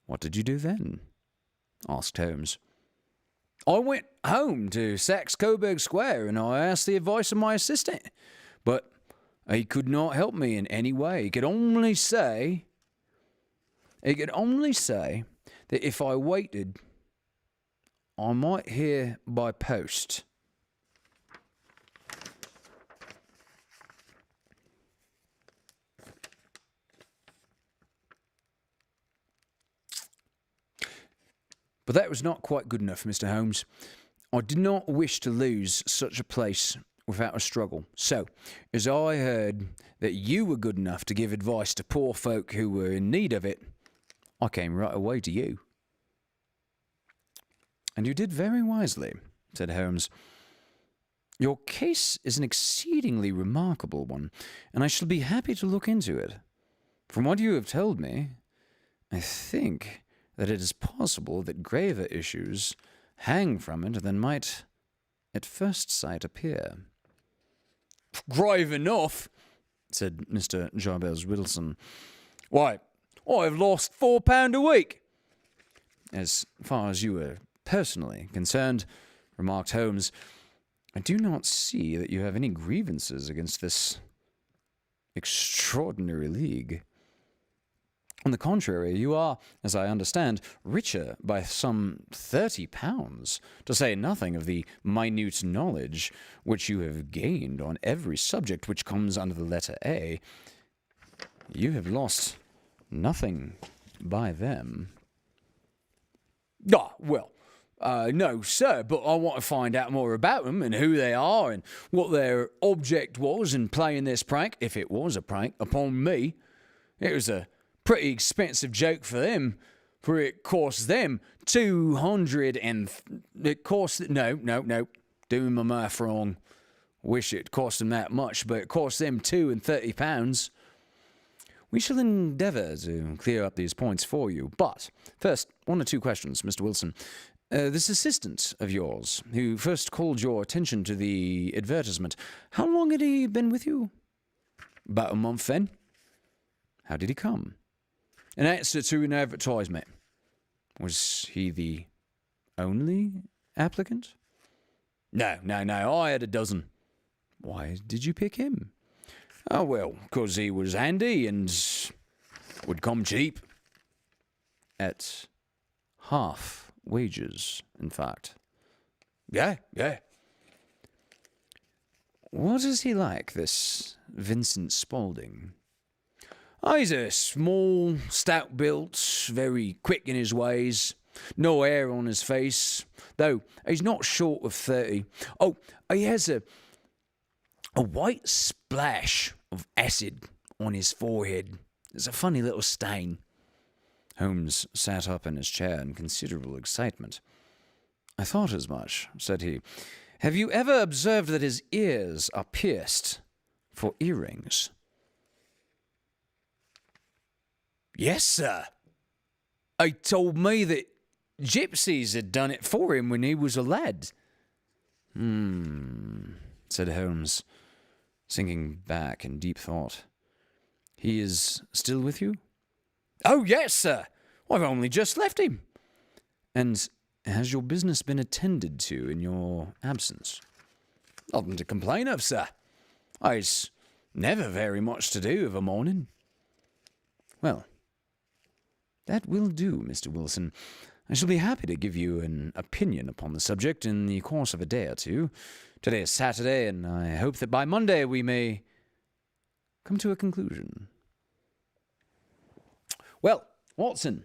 what did you do then?" asked Holmes. "I went home to Saxe-Coburg Square, and I asked the advice of my assistant, but he could not help me in any way. He could only say that if I waited, I might hear by post." But that was not quite good enough, Mr. Holmes. I did not wish to lose such a place without a struggle. So, as I heard that you were good enough to give advice to poor folk who were in need of it, I came right away to you." "And you did very wisely," said Holmes. "Your case is an exceedingly remarkable one, and I shall be happy to look into it. From what you have told me, I think that it is possible that graver issues hang from it than might at first sight appear." "Grave enough," said Mr. Jabez Whittleson. "Why, I have lost £4 a week." "As far as you are personally concerned," remarked Holmes, "I do not see that you have any grievances against this extraordinary league." On the contrary, you are, as I understand, richer by some £30, to say nothing of the minute knowledge which you have gained on every subject which comes under the letter A. You have lost nothing by them. Ah, well, no, sir, but I want to find out more about them and who they are and what their object was in playing this prank, if it was a prank, upon me. It was a pretty expensive joke for them, for it cost them 200 and... It cost... No, doing my math wrong. Wish it cost them that much, but it cost them £30. We shall endeavour to clear up these points for you, but first, one or two questions, Mr. Wilson. This assistant of yours, who first called your attention to the advertisement, how long had he been with you? About a month then. How did he come? In answer to an advertisement. Was he the only applicant? No, I had a dozen. Why did you pick him? Oh, well, 'cause he was handy and would come cheap. At half wages, in fact. Yeah. What is he like, this Vincent Spaulding? Oh, he's a small, stout-built, very quick in his ways. No hair on his face, though he's not short of 30. Oh, he has a white splash of acid on his forehead. It's a funny little stain. Holmes sat up in his chair in considerable excitement. I thought as much, said he. Have you ever observed that his ears are pierced for earrings? Yes, sir. He told me that gypsies had done it for him when he was a lad. Said Holmes, sinking back in deep thought. He is still with you? Oh, yes, sir. I've only just left him. And has your business been attended to in your absence? Nothing to complain of, sir. I've never very much to do of a morning. Well, that will do, Mr. Wilson. I shall be happy to give you an opinion upon the subject in the course of a day or two. Today is Saturday, and I hope that by Monday we may come to a conclusion. Well, Watson,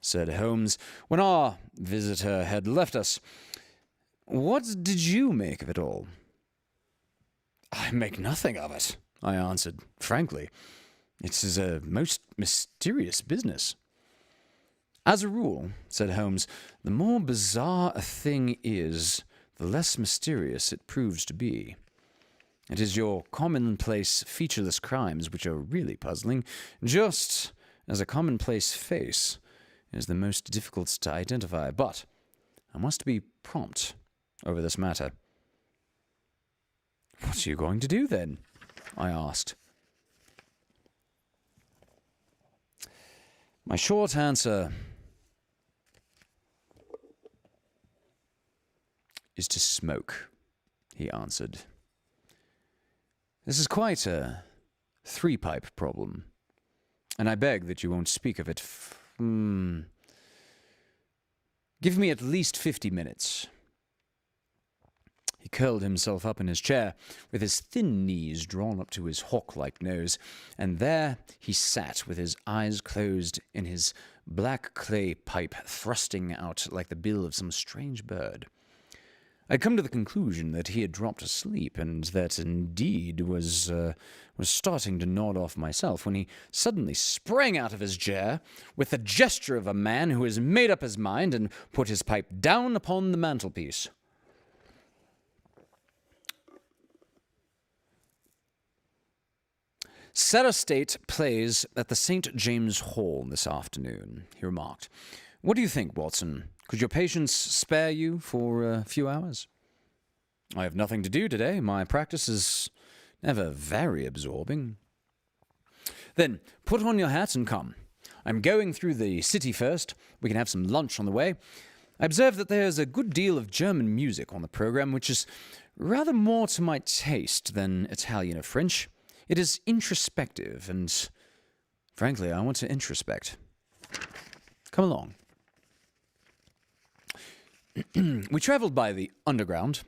said Holmes, when our visitor had left us, what did you make of it all? I make nothing of it, I answered, frankly. It is a most mysterious business. As a rule, said Holmes, the more bizarre a thing is, the less mysterious it proves to be. It is your commonplace, featureless crimes which are really puzzling, just as a commonplace face is the most difficult to identify. But I must be prompt over this matter. What are you going to do, then? I asked. My short answer is to smoke, he answered. This is quite a three-pipe problem, and I beg that you won't speak of it. Give me at least 50 minutes. He curled himself up in his chair, with his thin knees drawn up to his hawk-like nose, and there he sat with his eyes closed and his black clay pipe thrusting out like the bill of some strange bird. I'd come to the conclusion that he had dropped asleep, and that indeed was starting to nod off myself, when he suddenly sprang out of his chair with the gesture of a man who has made up his mind and put his pipe down upon the mantelpiece. Sarah State plays at the St. James Hall this afternoon, he remarked. What do you think, Watson? Could your patients spare you for a few hours? I have nothing to do today. My practice is never very absorbing. Then put on your hat and come. I'm going through the city first. We can have some lunch on the way. I observe that there's a good deal of German music on the program, which is rather more to my taste than Italian or French. It is introspective and Frankly, I want to introspect. Come along. We travelled by the Underground,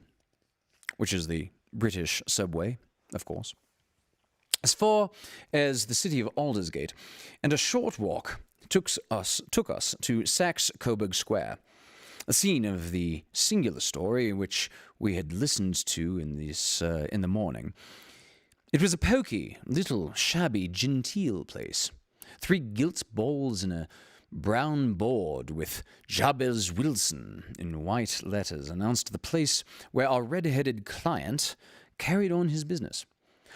which is the British subway, of course, as far as the city of Aldersgate, and a short walk took us to Saxe-Coburg Square, a scene of the singular story which we had listened to in the morning. It was a poky, little, shabby, genteel place. 3 gilt balls in a brown board with Jabez Wilson in white letters announced the place where our red-headed client carried on his business.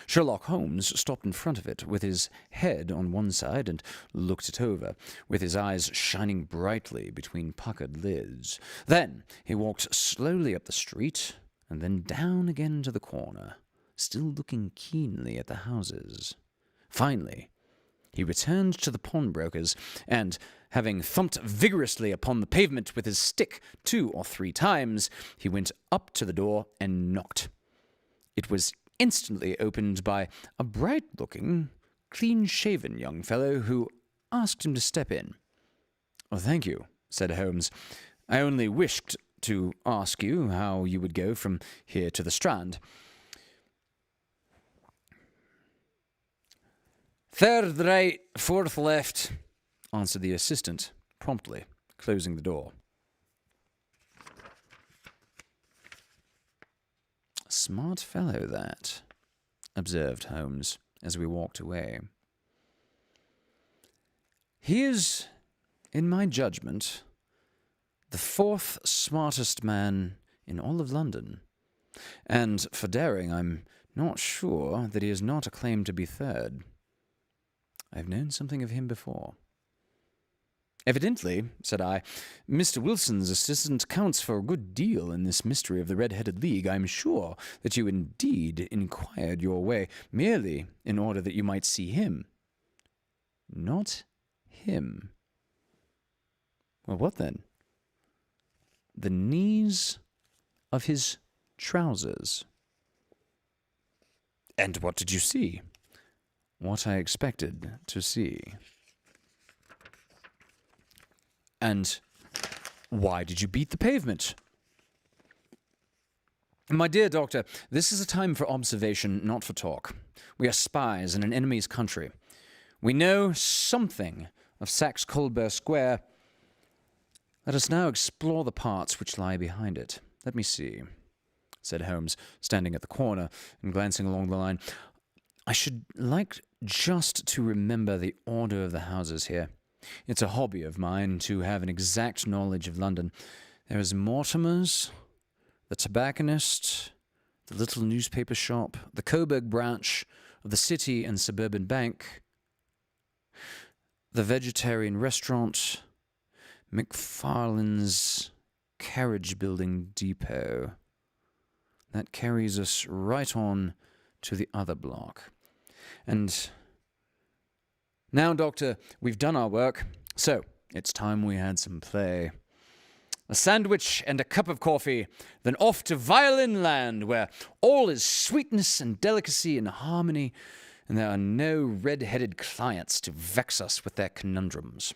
Sherlock Holmes stopped in front of it with his head on one side and looked it over, with his eyes shining brightly between puckered lids. Then he walked slowly up the street and then down again to the corner, still looking keenly at the houses. Finally, he returned to the pawnbroker's and, having thumped vigorously upon the pavement with his stick 2 or 3 times, he went up to the door and knocked. It was instantly opened by a bright-looking, clean-shaven young fellow who asked him to step in. "Oh, thank you," said Holmes. "I only wished to ask you how you would go from here to the Strand." "Third right, fourth left," answered the assistant, promptly, closing the door. "Smart fellow, that," observed Holmes as we walked away. "He is, in my judgment, the 4th smartest man in all of London, and for daring I'm not sure that he has not a claim to be 3rd. I've known something of him before." "Evidently," said I, "Mr. Wilson's assistant counts for a good deal in this mystery of the Red-Headed League. I'm sure that you indeed inquired your way merely in order that you might see him." "Not him." "Well, what then?" "The knees of his trousers." "And what did you see?" "What I expected to see." "And why did you beat the pavement?" "My dear doctor, this is a time for observation, not for talk. We are spies in an enemy's country. We know something of Saxe-Coburg Square. Let us now explore the parts which lie behind it. Let me see," said Holmes, standing at the corner and glancing along the line. "I should like just to remember the order of the houses here. It's a hobby of mine to have an exact knowledge of London. There is Mortimer's, the tobacconist, the little newspaper shop, the Coburg branch of the City and Suburban Bank, the vegetarian restaurant, McFarlane's carriage building depot. That carries us right on to the other block. And now, Doctor, we've done our work, so it's time we had some play. A sandwich and a cup of coffee, then off to Violin Land, where all is sweetness and delicacy and harmony, and there are no red-headed clients to vex us with their conundrums."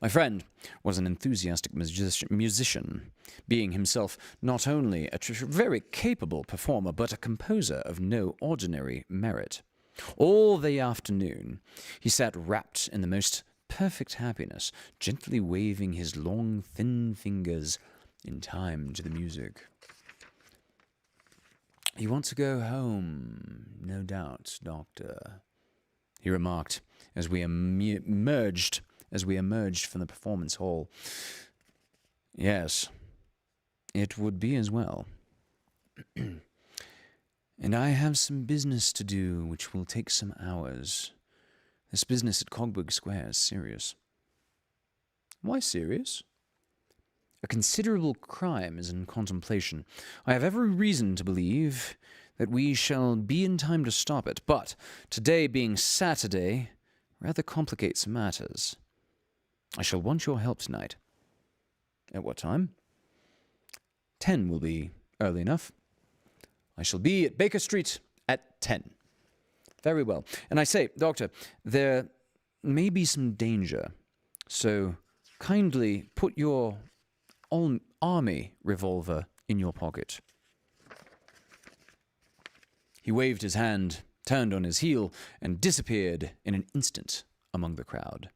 My friend was an enthusiastic musician, being himself not only a very capable performer, but a composer of no ordinary merit. All the afternoon he sat wrapped in the most perfect happiness, gently waving his long, thin fingers in time to the music. "You want to go home, no doubt, Doctor," he remarked as we emerged from the performance hall. "Yes, it would be as well. And I have some business to do which will take some hours. This business at Coburg Square is serious." "Why serious?" "A considerable crime is in contemplation. I have every reason to believe that we shall be in time to stop it, but today being Saturday rather complicates matters. I shall want your help tonight." "At what time?" 10 will be early enough. I shall be at Baker Street at 10. Very well. And I say, Doctor, there may be some danger, so kindly put your army revolver in your pocket. He waved his hand, turned on his heel, and disappeared in an instant among the crowd.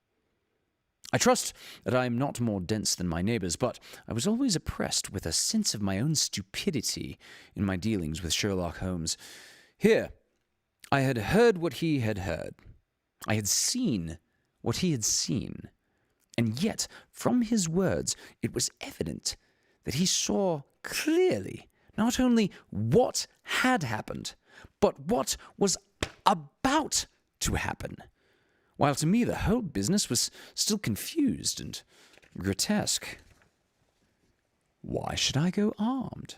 I trust that I am not more dense than my neighbors, but I was always oppressed with a sense of my own stupidity in my dealings with Sherlock Holmes. Here, I had heard what he had heard. I had seen what he had seen. And yet, from his words, it was evident that he saw clearly not only what had happened, but what was about to happen. While to me the whole business was still confused and grotesque. Why should I go armed?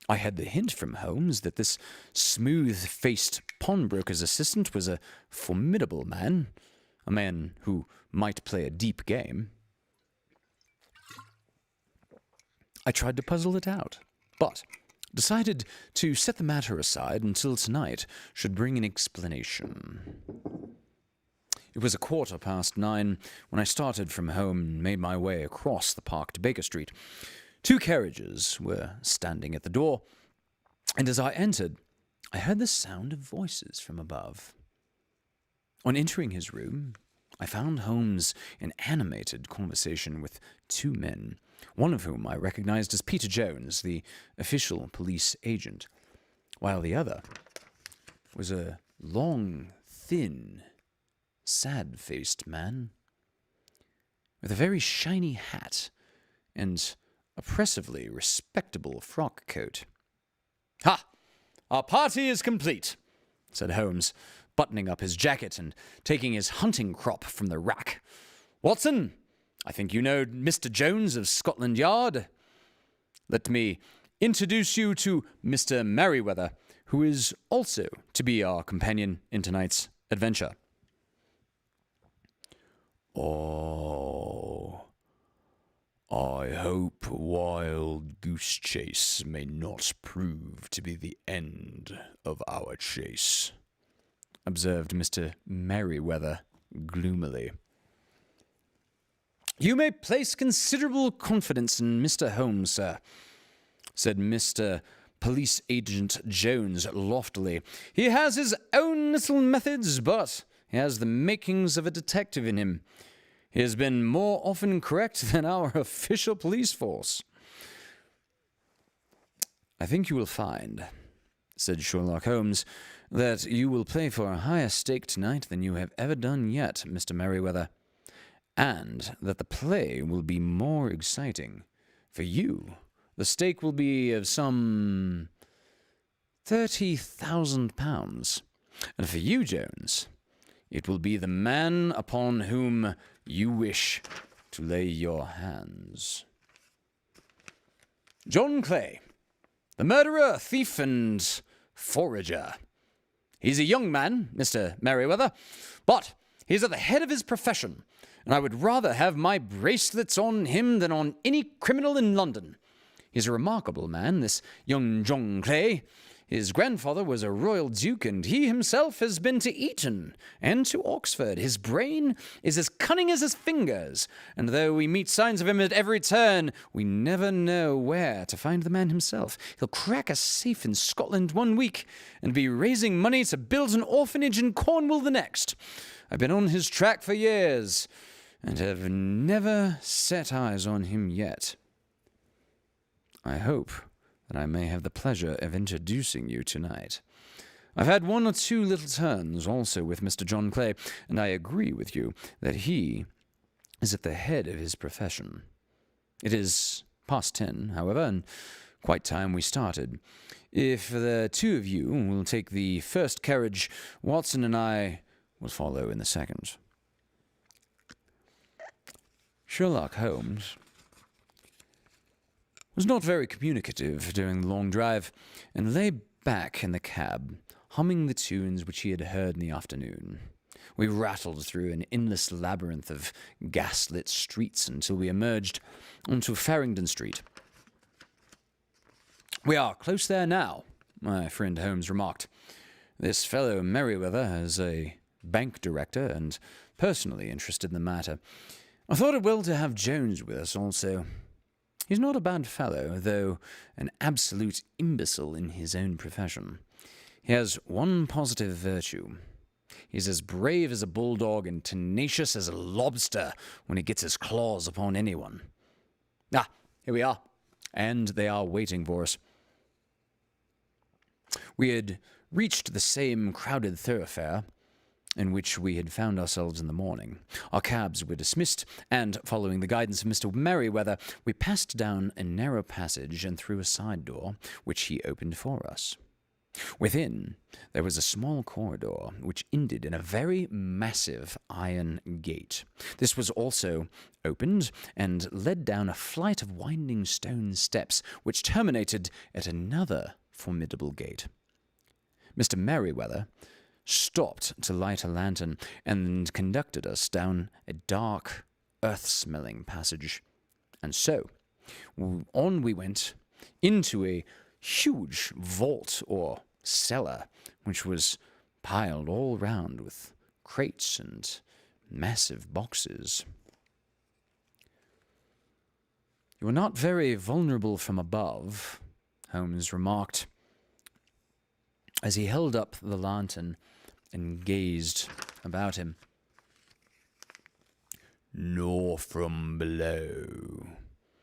I had the hint from Holmes that this smooth-faced pawnbroker's assistant was a formidable man, a man who might play a deep game. I tried to puzzle it out, but decided to set the matter aside until tonight should bring an explanation. It was 9:15 when I started from home and made my way across the park to Baker Street. 2 carriages were standing at the door, and as I entered, I heard the sound of voices from above. On entering his room, I found Holmes in animated conversation with 2 men, one of whom I recognized as Peter Jones, the official police agent, while the other was a long, thin, sad-faced man with a very shiny hat and oppressively respectable frock coat. "Ha! Our party is complete," said Holmes, buttoning up his jacket and taking his hunting crop from the rack. "Watson, I think you know Mr. Jones of Scotland Yard. Let me introduce you to Mr. Merryweather, who is also to be our companion in tonight's adventure." "Oh, I hope Wild Goose Chase may not prove to be the end of our chase," observed Mr. Merryweather gloomily. "You may place considerable confidence in Mr. Holmes, sir," said Mr. Police Agent Jones loftily. "He has his own little methods, but he has the makings of a detective in him. He has been more often correct than our official police force." "I think you will find," said Sherlock Holmes, "that you will play for a higher stake tonight than you have ever done yet, Mr. Merryweather, and that the play will be more exciting. For you, the stake will be of some £30,000, and for you, Jones, it will be the man upon whom you wish to lay your hands. John Clay, the murderer, thief, and forager. He's a young man, Mr. Merryweather, but he's at the head of his profession, and I would rather have my bracelets on him than on any criminal in London. He's a remarkable man, this young John Clay. His grandfather was a royal duke, and he himself has been to Eton and to Oxford. His brain is as cunning as his fingers, and though we meet signs of him at every turn, we never know where to find the man himself. He'll crack a safe in Scotland one week and be raising money to build an orphanage in Cornwall the next. I've been on his track for years and have never set eyes on him yet. I hope that I may have the pleasure of introducing you tonight. I've had 1 or 2 little turns also with Mr. John Clay, and I agree with you that he is at the head of his profession. It is past 10, however, and quite time we started. If the 2 of you will take the first carriage, Watson and I will follow in the second." Sherlock Holmes was not very communicative during the long drive, and lay back in the cab, humming the tunes which he had heard in the afternoon. We rattled through an endless labyrinth of gaslit streets until we emerged onto Farringdon Street. "We are close there now," my friend Holmes remarked. This fellow Merriweather is a bank director and personally interested in the matter. I thought it well to have Jones with us also. He's not a bad fellow, though an absolute imbecile in his own profession. He has one positive virtue. He's as brave as a bulldog and tenacious as a lobster when he gets his claws upon anyone. Ah, here we are. And they are waiting for us. We had reached the same crowded thoroughfare in which we had found ourselves in the morning. Our cabs were dismissed, and following the guidance of Mr. Merriweather, we passed down a narrow passage and through a side door, which he opened for us. Within, there was a small corridor which ended in a very massive iron gate. This was also opened and led down a flight of winding stone steps which terminated at another formidable gate. Mr. Merriweather stopped to light a lantern and conducted us down a dark, earth-smelling passage. And so, on we went into a huge vault or cellar, which was piled all round with crates and massive boxes. "You are not very vulnerable from above," Holmes remarked, as he held up the lantern and gazed about him. "Nor from below,"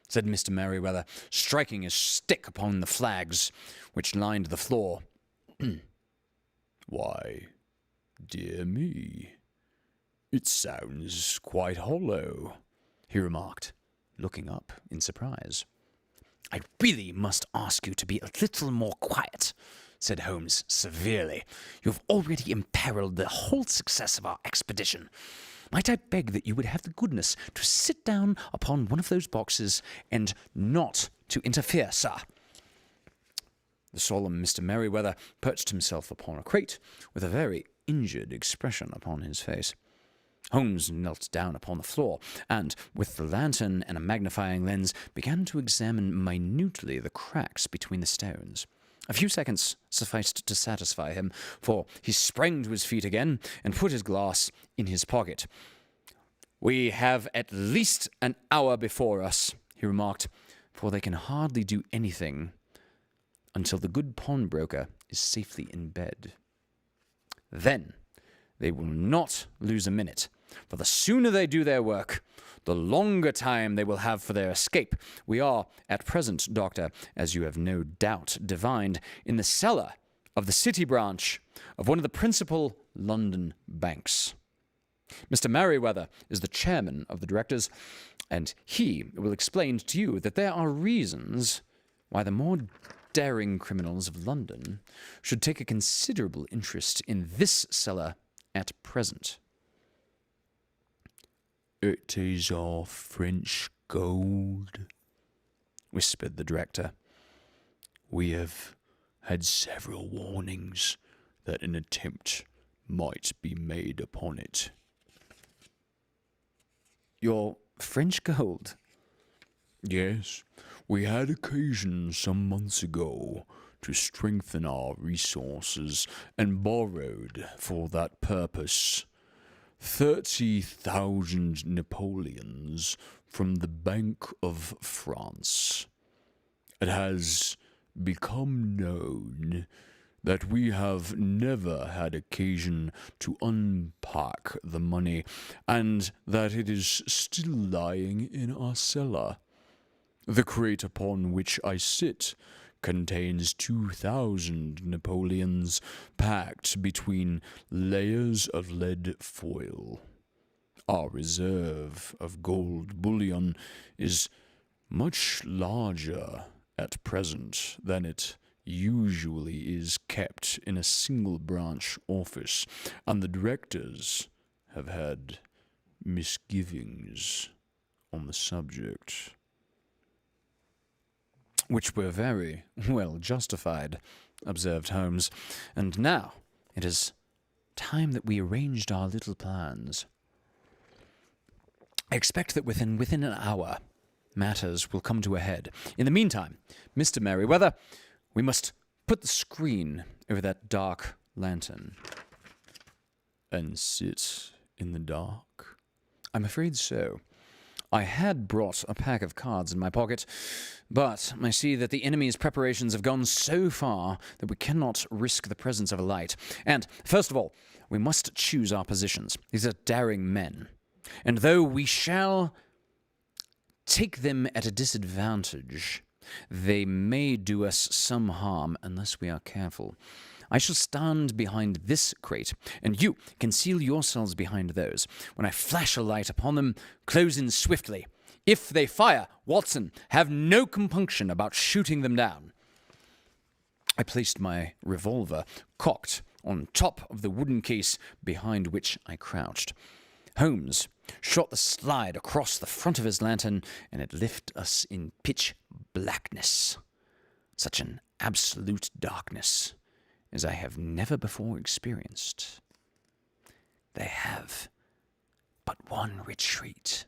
said Mr. Merriweather, striking his stick upon the flags which lined the floor. "Why, dear me, it sounds quite hollow," he remarked, looking up in surprise. "I really must ask you to be a little more quiet," said Holmes severely. "You have already imperiled the whole success of our expedition. Might I beg that you would have the goodness to sit down upon one of those boxes and not to interfere, sir?" The solemn Mr. Merriweather perched himself upon a crate with a very injured expression upon his face. Holmes knelt down upon the floor, and, with the lantern and a magnifying lens, began to examine minutely the cracks between the stones. A few seconds sufficed to satisfy him, for he sprang to his feet again and put his glass in his pocket. "We have at least an hour before us," he remarked, "for they can hardly do anything until the good pawnbroker is safely in bed. Then they will not lose a minute, for the sooner they do their work, the longer time they will have for their escape. We are, at present, Doctor, as you have no doubt divined, in the cellar of the city branch of one of the principal London banks. Mr. Merriweather is the chairman of the directors, and he will explain to you that there are reasons why the more daring criminals of London should take a considerable interest in this cellar at present." "It is our French gold," whispered the director. "We have had several warnings that an attempt might be made upon it." "Your French gold?" "Yes, we had occasion some months ago to strengthen our resources and borrowed for that purpose 30,000 Napoleons from the Bank of France. It has become known that we have never had occasion to unpack the money, and that it is still lying in our cellar. The crate upon which I sit contains 2,000 Napoleons packed between layers of lead foil. Our reserve of gold bullion is much larger at present than it usually is kept in a single branch office, and the directors have had misgivings on the subject." "Which were very well justified," observed Holmes. "And now it is time that we arranged our little plans. I expect that within an hour matters will come to a head. In the meantime, Mr. Merriweather, we must put the screen over that dark lantern and sit in the dark? I'm afraid so. I had brought a pack of cards in my pocket, but I see that the enemy's preparations have gone so far that we cannot risk the presence of a light. And, first of all, we must choose our positions. These are daring men. And though we shall take them at a disadvantage, they may do us some harm unless we are careful. I shall stand behind this crate, and you conceal yourselves behind those. When I flash a light upon them, close in swiftly. If they fire, Watson, have no compunction about shooting them down. I placed my revolver cocked on top of the wooden case behind which I crouched. Holmes shot the slide across the front of his lantern, and it left us in pitch blackness. Such an absolute darkness as I have never before experienced. They have but one retreat,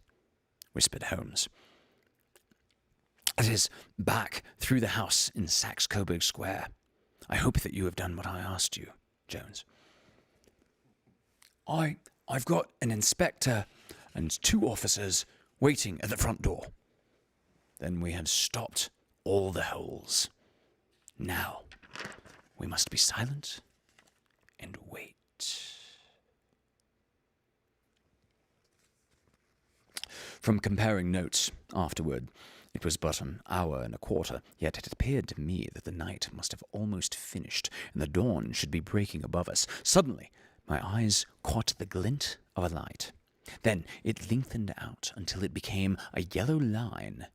whispered Holmes. It is back through the house in Saxe-Coburg Square. I hope that you have done what I asked you, Jones. I've got an inspector and 2 officers waiting at the front door. Then we have stopped all the holes. Now, we must be silent and wait. From comparing notes afterward, it was but an hour and a quarter, yet it appeared to me that the night must have almost finished, and the dawn should be breaking above us. Suddenly, my eyes caught the glint of a light. Then it lengthened out until it became a yellow line,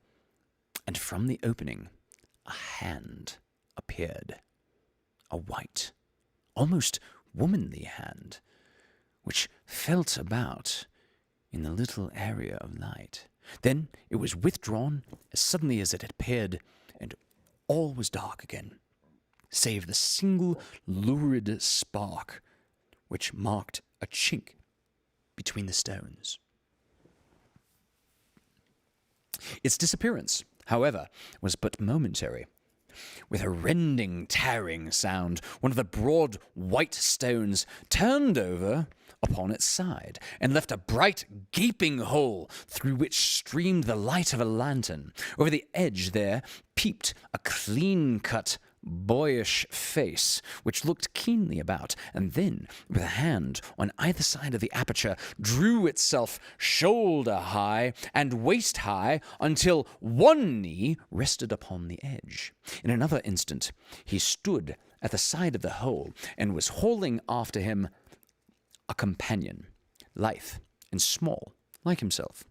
and from the opening, a hand appeared. A white, almost womanly hand, which felt about in the little area of light. Then it was withdrawn as suddenly as it had appeared, and all was dark again, save the single lurid spark which marked a chink between the stones. Its disappearance, however, was but momentary. With a rending, tearing sound, one of the broad white stones turned over upon its side and left a bright, gaping hole through which streamed the light of a lantern. Over the edge there peeped a clean-cut, boyish face, which looked keenly about, and then, with a hand on either side of the aperture, drew itself shoulder-high and waist-high until one knee rested upon the edge. In another instant, he stood at the side of the hole and was hauling after him a companion, lithe and small, like himself,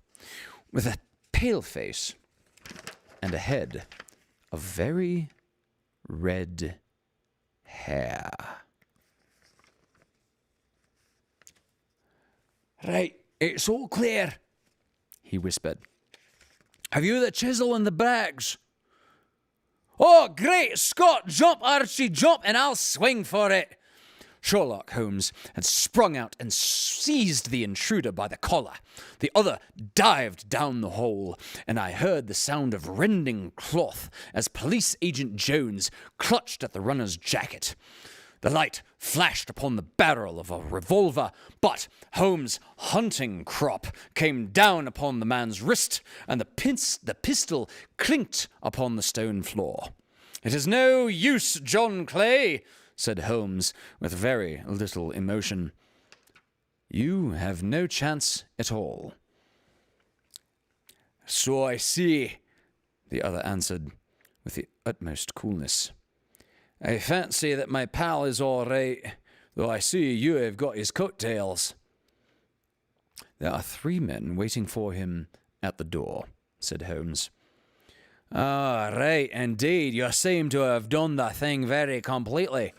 with a pale face and a head of very red hair. "Right, it's all clear," he whispered. "Have you the chisel and the bags?" "Oh, great Scott! Jump, Archie, jump, and I'll swing for it." Sherlock Holmes had sprung out and seized the intruder by the collar. The other dived down the hole, and I heard the sound of rending cloth as Police Agent Jones clutched at the runner's jacket. The light flashed upon the barrel of a revolver, but Holmes' hunting crop came down upon the man's wrist, and the pistol clinked upon the stone floor. "It is no use, John Clay," said Holmes with very little emotion. "You have no chance at all." "So I see," the other answered with the utmost coolness. "I fancy that my pal is all right, though I see you have got his coattails." "There are 3 men waiting for him at the door," said Holmes. "Ah, right, indeed. You seem to have done the thing very completely."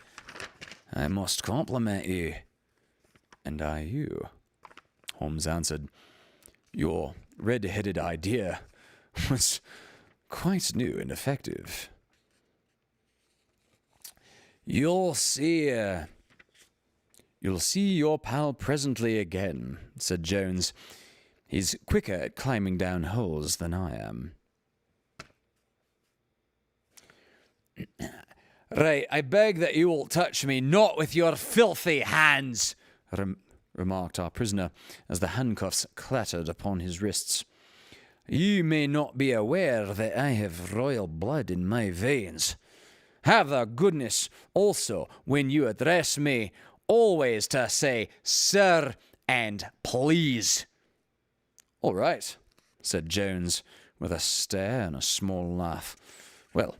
"I must compliment you." "And I you," Holmes answered. "Your red-headed idea was quite new and effective." You'll see your pal presently again," said Jones. "He's quicker at climbing down holes than I am." Right, I beg that you will touch me not with your filthy hands, remarked our prisoner as the handcuffs clattered upon his wrists. You may not be aware that I have royal blood in my veins. Have the goodness also, when you address me, always to say, sir, and please. All right, said Jones, with a stare and a small laugh. Well,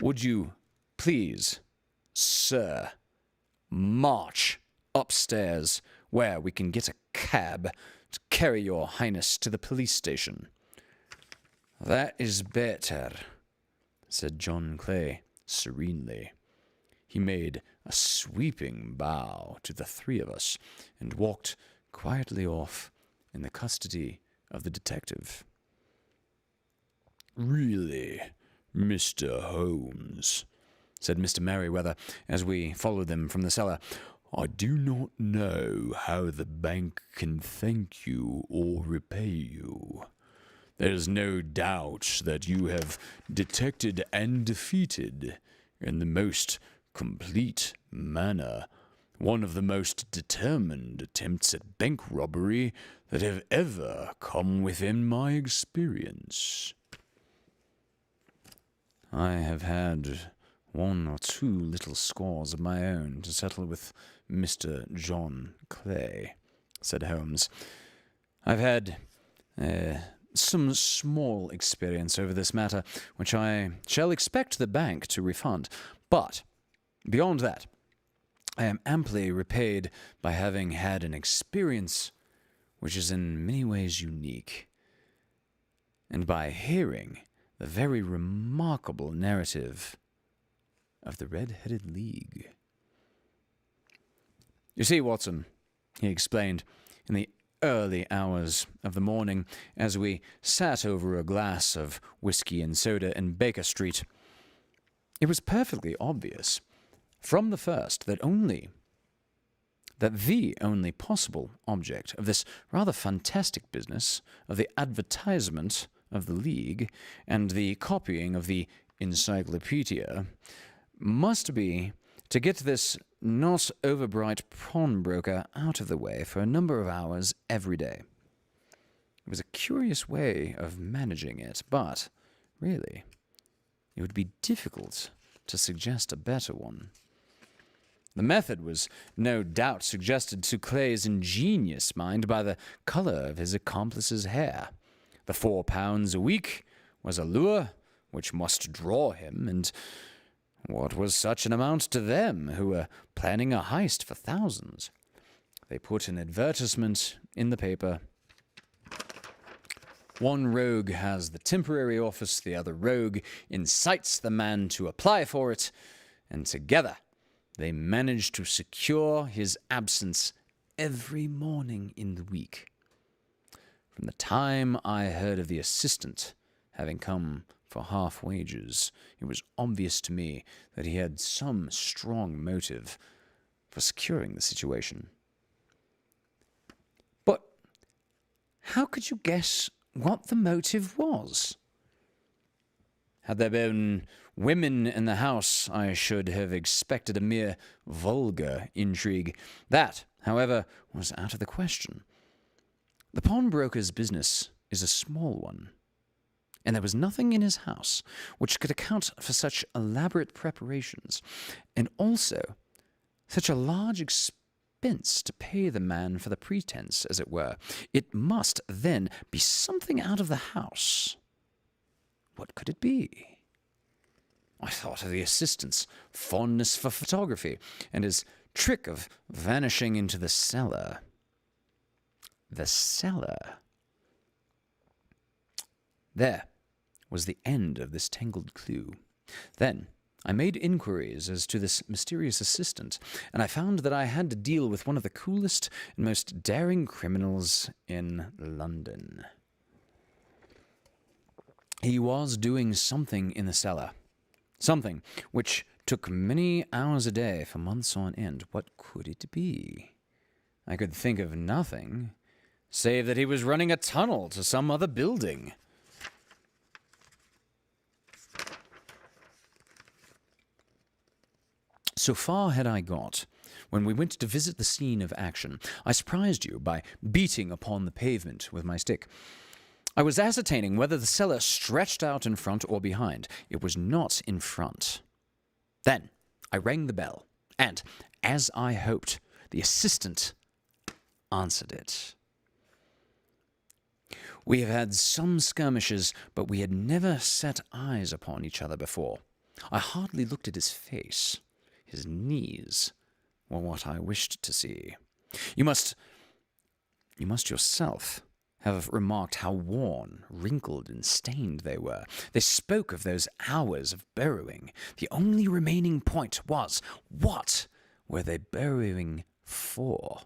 would you please, sir, march upstairs where we can get a cab to carry your highness to the police station? That is better, said John Clay serenely. He made a sweeping bow to the three of us and walked quietly off in the custody of the detective. Really, Mr. Holmes, said Mr. Merriweather as we followed them from the cellar, I do not know how the bank can thank you or repay you. There's no doubt that you have detected and defeated, in the most complete manner, one of the most determined attempts at bank robbery that have ever come within my experience. I have had one or two little scores of my own to settle with Mr. John Clay, said Holmes. I've had some small experience over this matter, which I shall expect the bank to refund. But, beyond that, I am amply repaid by having had an experience which is in many ways unique, and by hearing the very remarkable narrative of the Red-Headed League. You see, Watson, he explained, in the early hours of the morning, as we sat over a glass of whiskey and soda in Baker Street, it was perfectly obvious from the first that the only possible object of this rather fantastic business of the advertisement of the League and the copying of the encyclopedia must be to get this not overbright pawnbroker out of the way for a number of hours every day. It was a curious way of managing it, but, really, it would be difficult to suggest a better one. The method was no doubt suggested to Clay's ingenious mind by the color of his accomplice's hair. The £4 a week was a lure which must draw him, and what was such an amount to them who were planning a heist for thousands? They put an advertisement in the paper. One rogue has the temporary office, the other rogue incites the man to apply for it, and together they manage to secure his absence every morning in the week. From the time I heard of the assistant having come for half wages, it was obvious to me that he had some strong motive for securing the situation. But how could you guess what the motive was? Had there been women in the house, I should have expected a mere vulgar intrigue. That, however, was out of the question. The pawnbroker's business is a small one, and there was nothing in his house which could account for such elaborate preparations, and also such a large expense to pay the man for the pretense, as it were. It must, then, be something out of the house. What could it be? I thought of the assistant's fondness for photography, and his trick of vanishing into the cellar. The cellar. There was the end of this tangled clue. Then I made inquiries as to this mysterious assistant, and I found that I had to deal with one of the coolest and most daring criminals in London. He was doing something in the cellar, something which took many hours a day for months on end. What could it be? I could think of nothing, save that he was running a tunnel to some other building. So far had I got. When we went to visit the scene of action, I surprised you by beating upon the pavement with my stick. I was ascertaining whether the cellar stretched out in front or behind. It was not in front. Then I rang the bell, and, as I hoped, the assistant answered it. We have had some skirmishes, but we had never set eyes upon each other before. I hardly looked at his face. His knees were what I wished to see. You must yourself have remarked how worn, wrinkled, and stained they were. They spoke of those hours of burrowing. The only remaining point was, what were they burrowing for?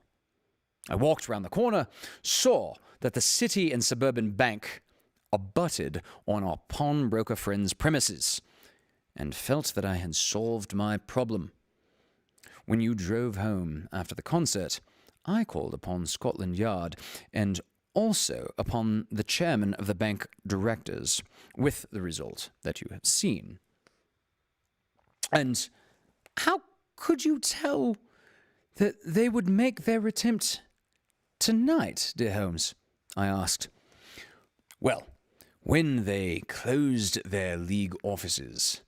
I walked round the corner, saw that the City and Suburban Bank abutted on our pawnbroker friend's premises, and felt that I had solved my problem. When you drove home after the concert, I called upon Scotland Yard and also upon the chairman of the bank directors, with the result that you have seen. And how could you tell that they would make their attempt tonight, dear Holmes? I asked. Well, when they closed their league offices,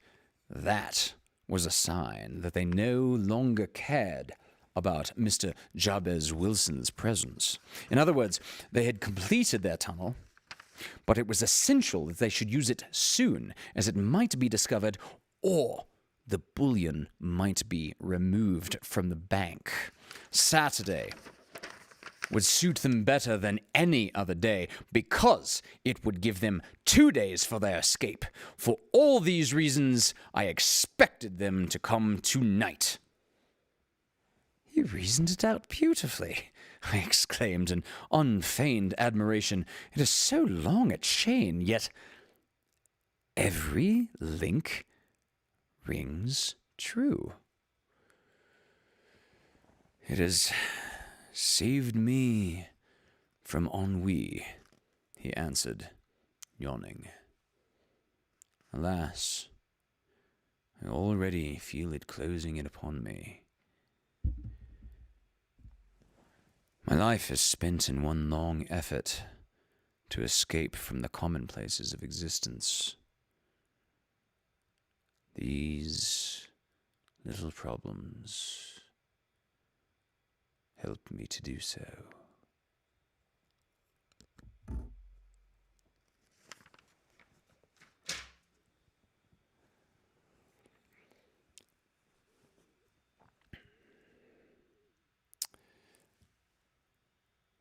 that was a sign that they no longer cared about Mr. Jabez Wilson's presence. In other words, they had completed their tunnel, but it was essential that they should use it soon, as it might be discovered, or the bullion might be removed from the bank. Saturday would suit them better than any other day, because it would give them 2 days for their escape. For all these reasons, I expected them to come tonight. You reasoned it out beautifully, I exclaimed in unfeigned admiration. It is so long a chain, yet every link rings true. It has saved me from ennui, he answered, yawning. Alas, I already feel it closing in upon me. My life is spent in one long effort to escape from the commonplaces of existence. These little problems help me to do so.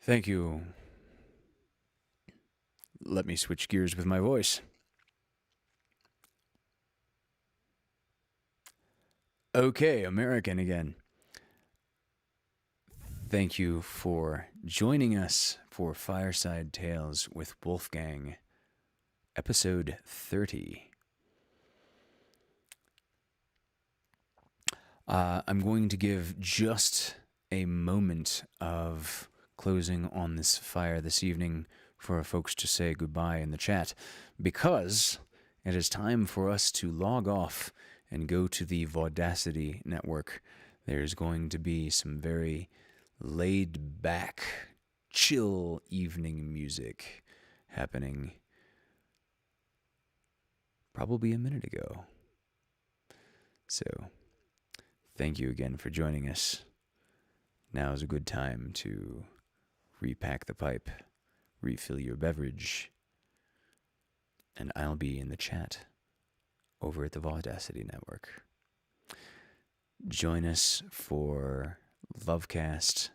Thank you. Let me switch gears with my voice. Okay, American again. Thank you for joining us for Fireside Tales with Wolfgang, episode 30. I'm going to give just a moment of closing on this fire this evening for folks to say goodbye in the chat, because it is time for us to log off and go to the Vaudacity network. There's going to be some very laid back, chill evening music happening probably a minute ago. So, thank you again for joining us. Now is a good time to repack the pipe, refill your beverage, and I'll be in the chat over at the Vaudacity network. Join us for Lovecast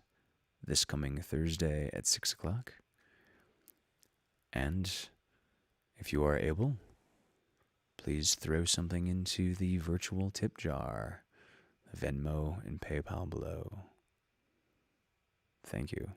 this coming Thursday at 6 o'clock. And if you are able, please throw something into the virtual tip jar, Venmo and PayPal below. Thank you.